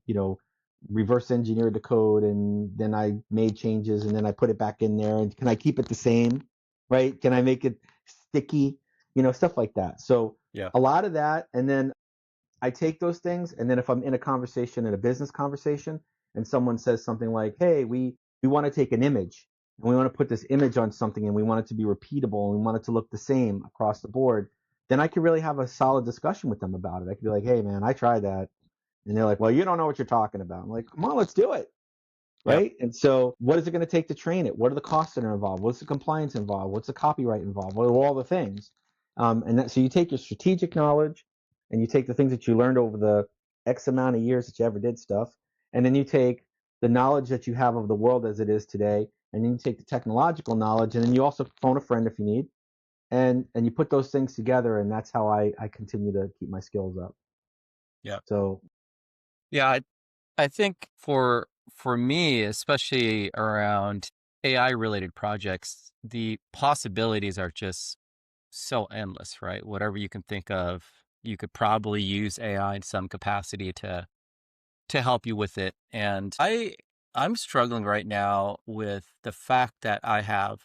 reverse engineered the code, and then I made changes, and then I put it back in there. And can I keep it the same? Right? Can I make it sticky? Stuff like that. So Yeah. a lot of that, and then I take those things, and then if I'm in a conversation, in a business conversation, and someone says something like, "Hey, we want to take an image, and we want to put this image on something, and we want it to be repeatable, and we want it to look the same across the board," then I could really have a solid discussion with them about it. I could be like, "Hey, man, I tried that," and they're like, "Well, you don't know what you're talking about." I'm like, "Come on, let's do it." Yeah. Right? And so, what is it going to take to train it? What are the costs that are involved? What's the compliance involved? What's the copyright involved? What are all the things? So you take your strategic knowledge, and you take the things that you learned over the X amount of years that you ever did stuff, and then you take the knowledge that you have of the world as it is today, and then you take the technological knowledge, and then you also phone a friend if you need, and you put those things together, and that's how I continue to keep my skills up. Yeah. So Yeah. I think for me, especially around AI related projects, the possibilities are just so endless, right? Whatever you can think of, you could probably use AI in some capacity to help you with it. And I'm struggling right now with the fact that I have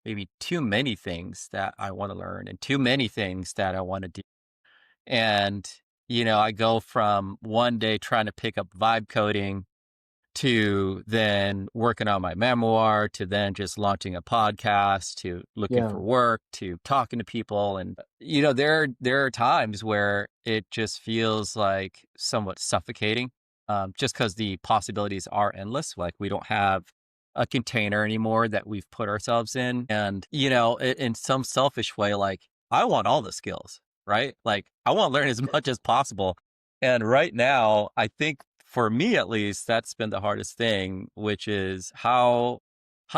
maybe too many things that I want to learn and too many things that I want to do. And I go from one day trying to pick up vibe coding to then working on my memoir, to then just launching a podcast, to looking yeah, for work, to talking to people. And, there are times where it just feels like somewhat suffocating, just because the possibilities are endless. Like we don't have a container anymore that we've put ourselves in. And, in some selfish way, like I want all the skills, right? Like I want to learn as much as possible. And right now, I think for me at least, that's been the hardest thing, which is how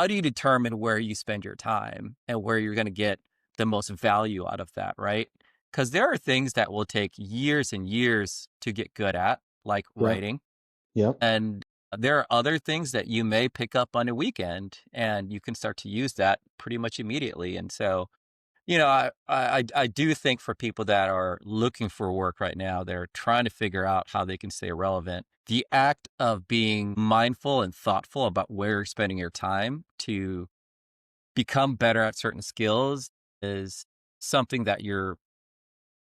do you determine where you spend your time and where you're going to get the most value out of that, right? Because there are things that will take years and years to get good at, like yep, writing, yep, and there are other things that you may pick up on a weekend, and you can start to use that pretty much immediately. And so I do think for people that are looking for work right now, they're trying to figure out how they can stay relevant. The act of being mindful and thoughtful about where you're spending your time to become better at certain skills is something that you're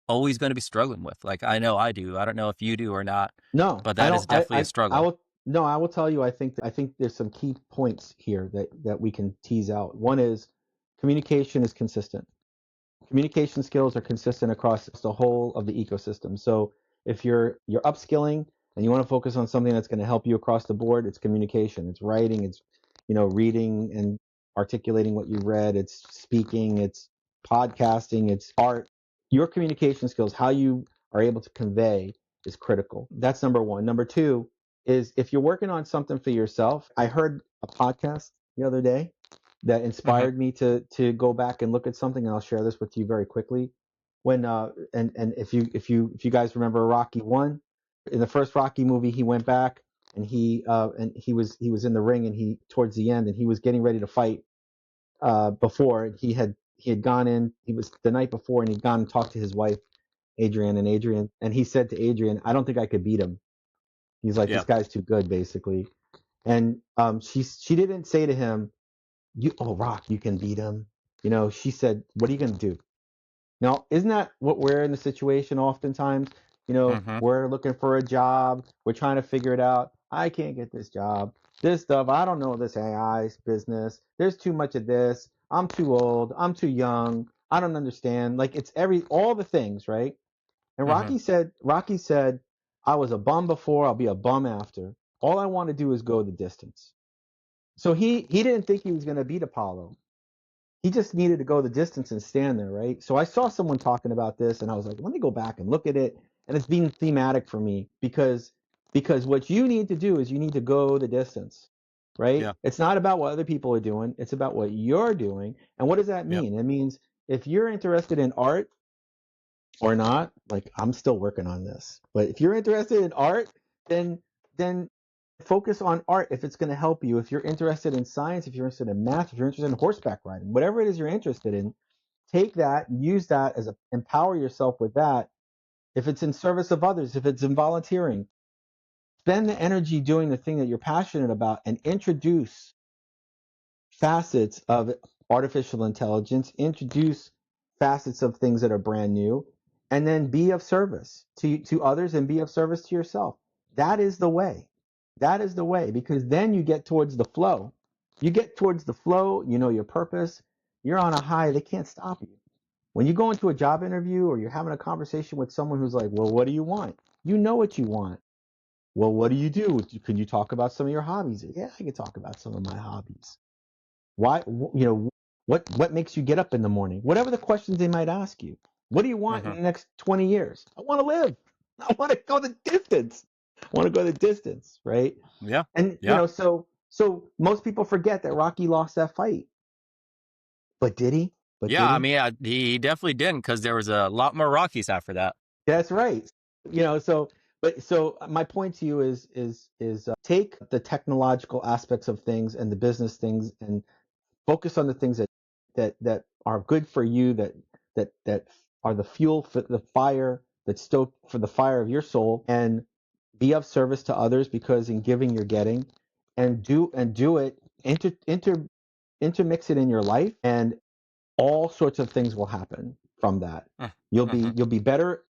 always going to be struggling with. Like I know I do. I don't know if you do or not, No, but I that is don't. definitely a I struggle. will. No, I will tell you. I think there's some key points here that we can tease out. One is communication is consistent. Communication skills are consistent across the whole of the ecosystem. So if you're upskilling and you want to focus on something that's going to help you across the board, it's communication. It's writing. It's reading and articulating what you read. It's speaking. It's podcasting. It's art. Your communication skills, how you are able to convey, is critical. That's number one. Number two is if you're working on something for yourself. I heard a podcast the other day that Hmm. inspired me to go back and look at something, and I'll share this with you very quickly. When and if you guys remember Rocky 1, in the first Rocky movie, he went back and he was in the ring, and he towards the end, and he was getting ready to fight before he had gone in. He was the night before, and he'd gone and talked to his wife Adrian, and he said to Adrian, "I don't think I could beat him." He's like, Yeah. "This guy's too good," basically. And she didn't say to him, Rock, you can beat him. She said, "What are you going to do?" Now, isn't that what we're in the situation oftentimes? Hmm. We're looking for a job. We're trying to figure it out. I can't get this job. This stuff, I don't know this AI business. There's too much of this. I'm too old. I'm too young. I don't understand. Like it's all the things, right? And Hmm. Rocky said, I was a bum before, I'll be a bum after. All I want to do is go the distance. So he didn't think he was going to beat Apollo. He just needed to go the distance and stand there, right? So I saw someone talking about this, and I was like, let me go back and look at it. And it's being thematic for me because what you need to do is you need to go the distance, right? Yeah. It's not about what other people are doing. It's about what you're doing. And what does that Yep. mean? It means if you're interested in art or not, like I'm still working on this, but if you're interested in art, then focus on art if it's going to help you. If you're interested in science, if you're interested in math, if you're interested in horseback riding, whatever it is you're interested in, take that, use that as empower yourself with that. If it's in service of others, if it's in volunteering, spend the energy doing the thing that you're passionate about and introduce facets of artificial intelligence, introduce facets of things that are brand new, and then be of service to others and be of service to yourself. That is the way. That is the way, because then you get towards the flow. You get towards the flow, you know your purpose, you're on a high, they can't stop you. When you go into a job interview or you're having a conversation with someone who's like, well, what do you want? You know what you want. Well, what do you do? Can you talk about some of your hobbies? Yeah, I can talk about some of my hobbies. Why, what makes you get up in the morning? Whatever the questions they might ask you. What do you want in Mm-hmm. the next 20 years? I want to live. I want to go the distance. I want to go the distance, right? Yeah. And Yeah. so most people forget that Rocky lost that fight. But did he? But Yeah. did I he? mean, he definitely didn't, because there was a lot more Rockies after that. That's right. So my point to you is take the technological aspects of things and the business things and focus on the things that are good for you, that are the fuel for the fire, that stoke for the fire of your soul, and be of service to others, because in giving you're getting, and do it, intermix it in your life, and all sorts of things will happen from that. Mm-hmm. You'll be better.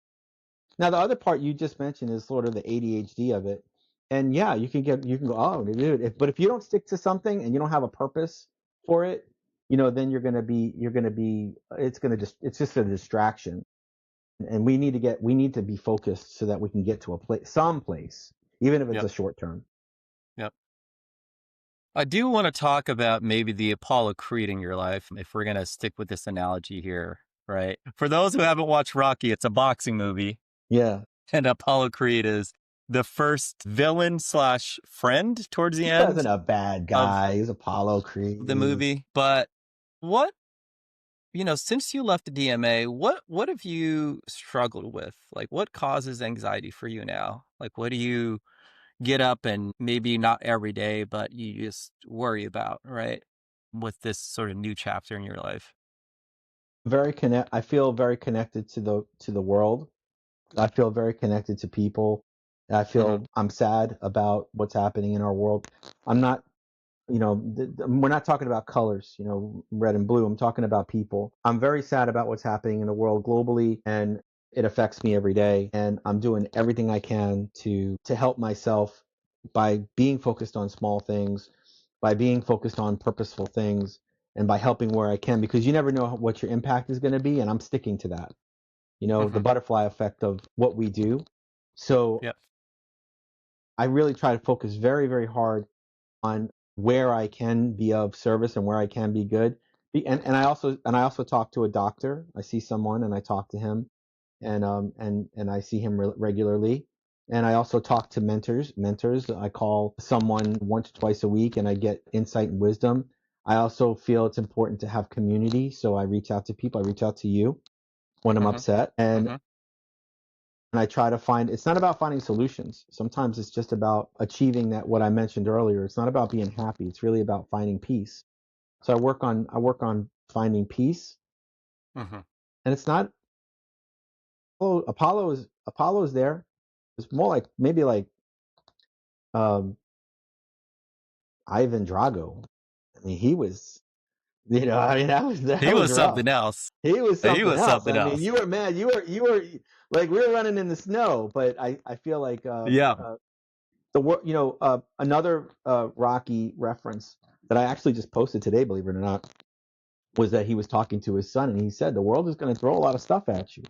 Now the other part you just mentioned is sort of the ADHD of it. And yeah, you can go, oh dude, but if you don't stick to something and you don't have a purpose for it, then you're gonna be it's just a distraction. And we need to be focused so that we can get to a place, some place, even if it's Yep. a short term. Yep. I do want to talk about maybe the Apollo Creed in your life, if we're going to stick with this analogy here, right? For those who haven't watched Rocky, it's a boxing movie, Yeah. and Apollo Creed is the first villain slash friend towards the He end wasn't a bad of guy. He's Apollo the Creed. movie. But what, since you left the DMA, what have you struggled with? Like, what causes anxiety for you now? Like, what do you get up and maybe not every day, but you just worry about, right? With this sort of new chapter in your life. I feel very connected to the world. I feel very connected to people. I Mm-hmm. feel I'm sad about what's happening in our world. I'm not, we're not talking about colors, red and blue. I'm talking about people. I'm very sad about what's happening in the world globally, and it affects me every day. And I'm doing everything I can to help myself by being focused on small things, by being focused on purposeful things, and by helping where I can, because you never know what your impact is going to be. And I'm sticking to that, Mm-hmm. the butterfly effect of what we do. So Yep. I really try to focus very, very hard on where I can be of service and where I can be good. And I also talk to a doctor. I see someone and I talk to him, and I see him regularly. And I also talk to mentors. I call someone once or twice a week and I get insight and wisdom. I also feel it's important to have community. So I reach out to people. I reach out to you when I'm Mm-hmm. upset, and Mm-hmm. I try to find, it's not about finding solutions. Sometimes it's just about achieving that, what I mentioned earlier. It's not about being happy. It's really about finding peace. So I work on finding peace. Mm-hmm. And it's not, oh, Apollo is there. It's more like maybe like um Ivan Drago. I mean, he was, that He was was rough. something else. He was He something was else. something I mean, else. you were mad. You were like, we were running in the snow, but I feel like Yeah. another Rocky reference that I actually just posted today, believe it or not, was that he was talking to his son and he said the world is going to throw a lot of stuff at you.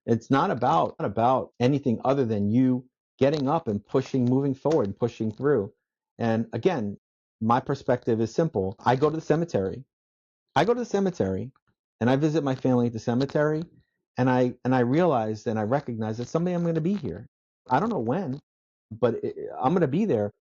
It's not about anything other than you getting up and pushing, moving forward and pushing through. And again, my perspective is simple. I go to the cemetery. I go to the cemetery and I visit my family at the cemetery, and I realize and I recognize that someday I'm going to be here. I don't know when, but I'm going to be there.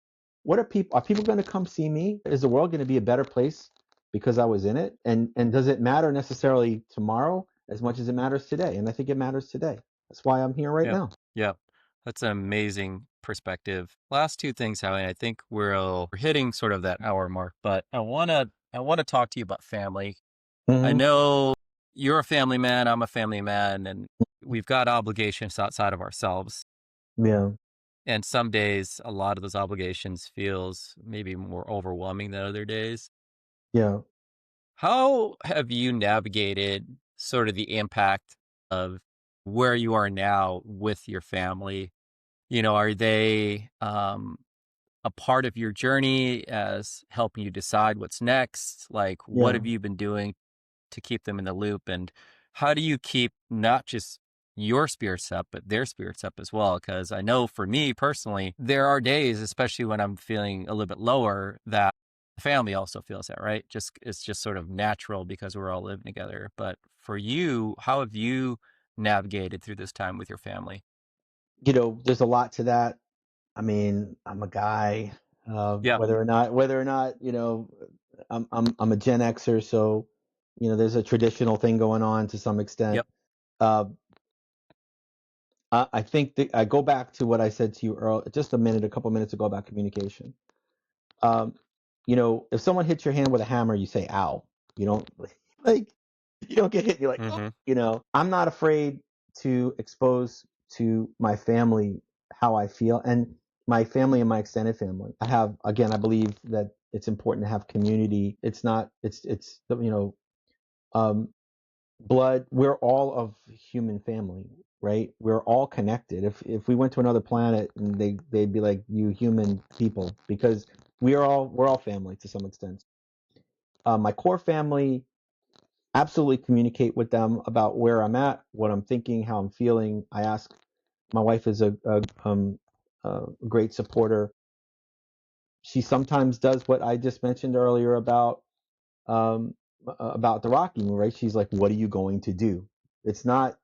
What are people going to come see me? Is the world going to be a better place because I was in it? And does it matter necessarily tomorrow as much as it matters today? And I think it matters today. That's why I'm here right Yep. now. Yep. That's an amazing perspective. Last two things, Howie. I think we're hitting sort of that hour mark, but I wanna talk to you about family. I Hmm. know you're a family man, I'm a family man, and we've got obligations outside of ourselves. Yeah. And some days a lot of those obligations feels maybe more overwhelming than other days. Yeah. How have you navigated sort of the impact of where you are now with your family? Are they a part of your journey as helping you decide what's next? Like, what Yeah. have you been doing to keep them in the loop? And how do you keep not just your spirits up, but their spirits up as well? Because I know for me personally, there are days, especially when I'm feeling a little bit lower, that the family also feels that, right? Just it's just sort of natural because we're all living together. But for you, how have you navigated through this time with your family? There's a lot to that. I mean, I'm a guy. Yeah. Whether or not, I'm a Gen Xer, so there's a traditional thing going on to some extent. Yep. Uh, I think that I go back to what I said to you earlier, just a couple minutes ago about communication. Um, if someone hits your hand with a hammer, you say "ow." You don't like you don't get hit. You're like, oh, Mm-hmm. I'm not afraid to expose to my family how I feel, and my family and my extended family. I believe that it's important to have community. It's not. It's um, blood. We're all of human family, right? We're all connected. If we went to another planet, and they'd be like, you human people, because we're all family to some extent. My core family, absolutely communicate with them about where I'm at, what I'm thinking, how I'm feeling. I ask. My wife is a great supporter. She sometimes does what I just mentioned earlier um, about the rocking, right? She's like, "What are you going to do?" It's not,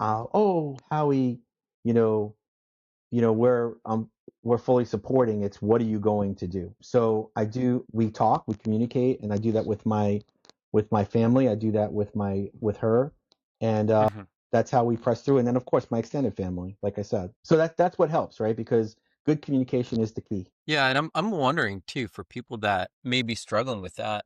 oh, Howie, you know, you know, we're fully supporting. It's what are you going to do? So we talk, we communicate, and I do that with my family. I do that with her, and Mm-hmm. that's how we press through. And then of course my extended family, like I said. So that's what helps, right? Because good communication is the key. Yeah, and I'm wondering too for people that may be struggling with that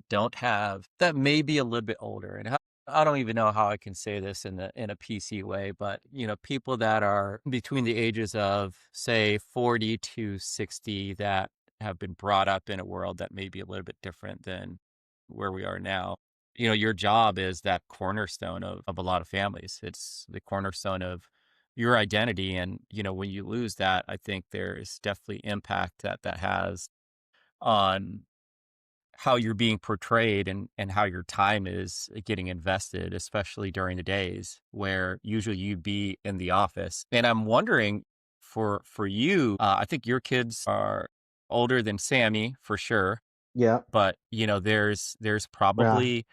don't have that may be a little bit older, and I don't even know how I can say this in a PC way, but people that are between the ages of say 40 to 60 that have been brought up in a world that may be a little bit different than where we are now. Your job is that cornerstone of a lot of families. It's the cornerstone of your identity. And, when you lose that, I think there is definitely impact that has on how you're being portrayed and how your time is getting invested, especially during the days where usually you'd be in the office. And I'm wondering for you, I think your kids are older than Sammy for sure, Yeah. but there's Yeah. probably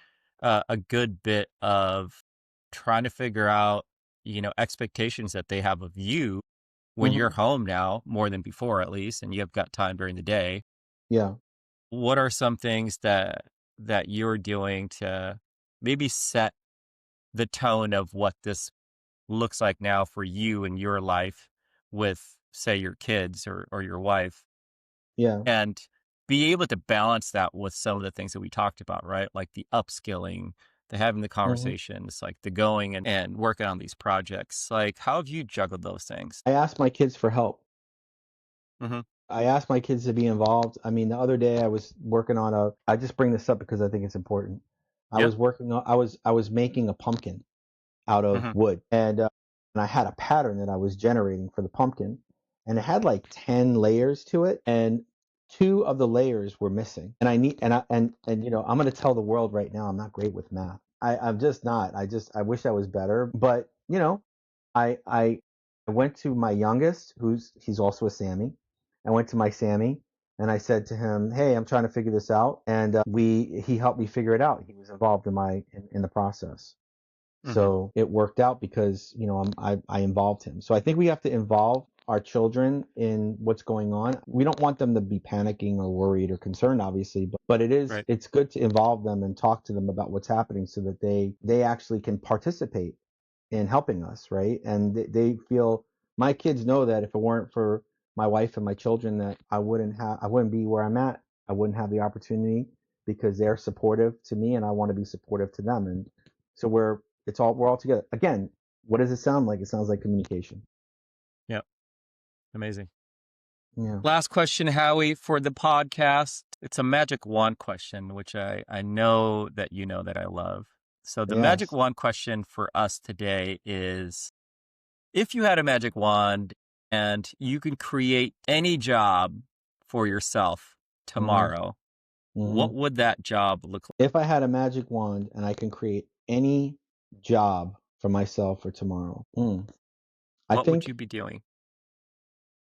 a good bit of trying to figure out expectations that they have of you when you're Hmm. home now more than before at least, and you've got time during the day. Yeah. What are some things that you're doing to maybe set the tone of what this looks like now for you in your life with say your kids or your wife, Yeah. and be able to balance that with some of the things that we talked about, right? Like the upskilling, the having the Hmm. conversations, like the going and working on these projects. Like, how have you juggled those things? I ask my kids for help. Hmm. I asked my kids to be involved. I mean, the other day I was working on I just bring this up because I think it's important. Yeah. I was making a pumpkin out of Hmm. wood, and I had a pattern that I was generating for the pumpkin, and it had like 10 layers to it, and two of the layers were missing. And I need, and I'm going to tell the world right now, I'm not great with math. I'm just not. I wish I was better, but I I went to my youngest, he's also a Sammy. I went to my Sammy and I said to him, "Hey, I'm trying to figure this out." And he helped me figure it out. He was involved in the process. Hmm. So it worked out because, I involved him. So I think we have to involve our children in what's going on. We don't want them to be panicking or worried or concerned, obviously, but Right. it's good to involve them and talk to them about what's happening so that they actually can participate in helping us, right? And they feel, my kids know that if it weren't for my wife and my children, that I wouldn't be where I'm at. I wouldn't have the opportunity because they're supportive to me and I want to be supportive to them. And so we're all together. Again, what does it sound like? It sounds like communication. Yep. Amazing. Yeah. Last question, Howie, for the podcast. It's a magic wand question, which I know that you know that I love. So the magic Yes. wand question for us today is, if you had a magic wand and you could create any job for yourself hmm tomorrow, hmm what would that job look like? If I had a magic wand and I can create any job for myself for tomorrow, I What would think you be doing?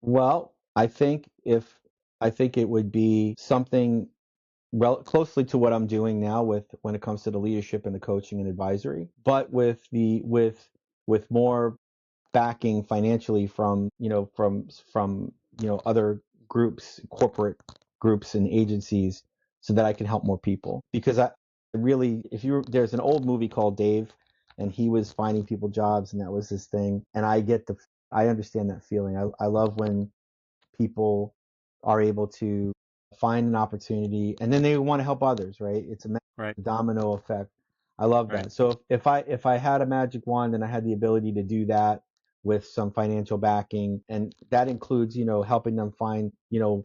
Well, I think it would be something closely to what I'm doing now with when it comes to the leadership and the coaching and advisory, but with more backing financially from other groups, corporate groups and agencies, so that I can help more people. Because I really, if you there's an old movie called Dave, and he was finding people jobs, and that was his thing. And I understand that feeling. I love when people are able to find an opportunity and then they want to help others, right? It's a Right, domino effect. I love right, that. So if I had a magic wand and I had the ability to do that with some financial backing, and that includes, helping them find,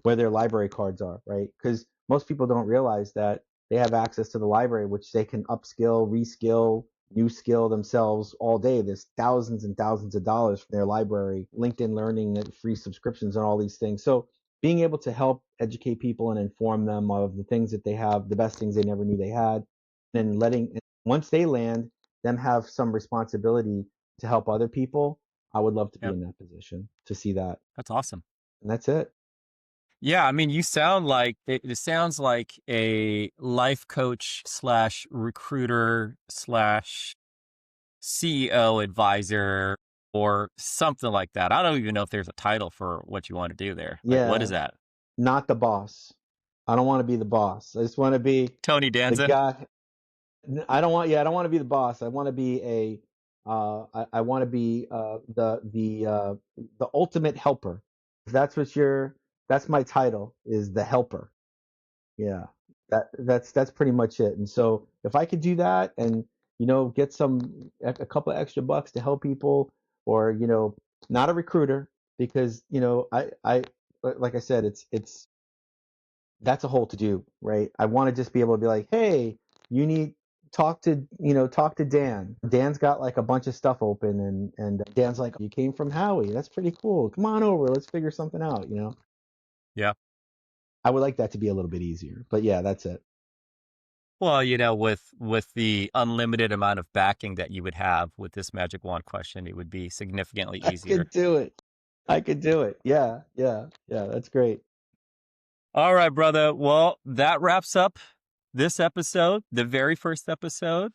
where their library cards are, right? Because most people don't realize that they have access to the library, which they can upskill, reskill, new skill themselves all day. There's thousands and thousands of dollars from their library, LinkedIn Learning, free subscriptions, and all these things. So being able to help educate people and inform them of the things that they have, the best things they never knew they had, and once they land, them have some responsibility to help other people. I would love to be yep. in that position to see that. That's awesome. And that's it. Yeah, I mean, you sound like it sounds like a life coach slash recruiter slash CEO advisor or something like that. I don't even know if there's a title for what you want to do there. Like, what is Yeah, that? not the boss. I don't want to be the boss. I just want to be Tony the Danza? guy. I don't want to be the boss. I want to be I want to be the ultimate helper. If that's that's my title, is the helper. Yeah. That's pretty much it. And so if I could do that and, get a couple of extra bucks to help people, or, not a recruiter, because, like I said, it's that's a whole to do, right? I want to just be able to be like, hey, you need talk to Dan. Dan's got like a bunch of stuff open, and Dan's like, you came from Howie. That's pretty cool. Come on over. Let's figure something out. Yeah. I would like that to be a little bit easier. But yeah, that's it. Well, with the unlimited amount of backing that you would have with this magic wand question, it would be significantly I easier. could do it. I could do it. Yeah, yeah, yeah. That's great. All right, brother. Well, that wraps up this episode, the very first episode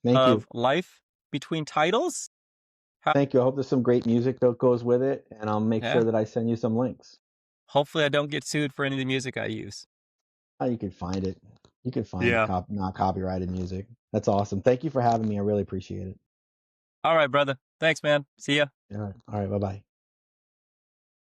Thank of you. Life Between Titles. How, Thank you. I hope there's some great music that goes with it, and I'll make yeah. sure that I send you some links. Hopefully, I don't get sued for any of the music I use. Oh, you can find it. You can find Yeah. not copyrighted music. That's awesome. Thank you for having me. I really appreciate it. All right, brother. Thanks, man. See ya. All right. All right. Bye bye.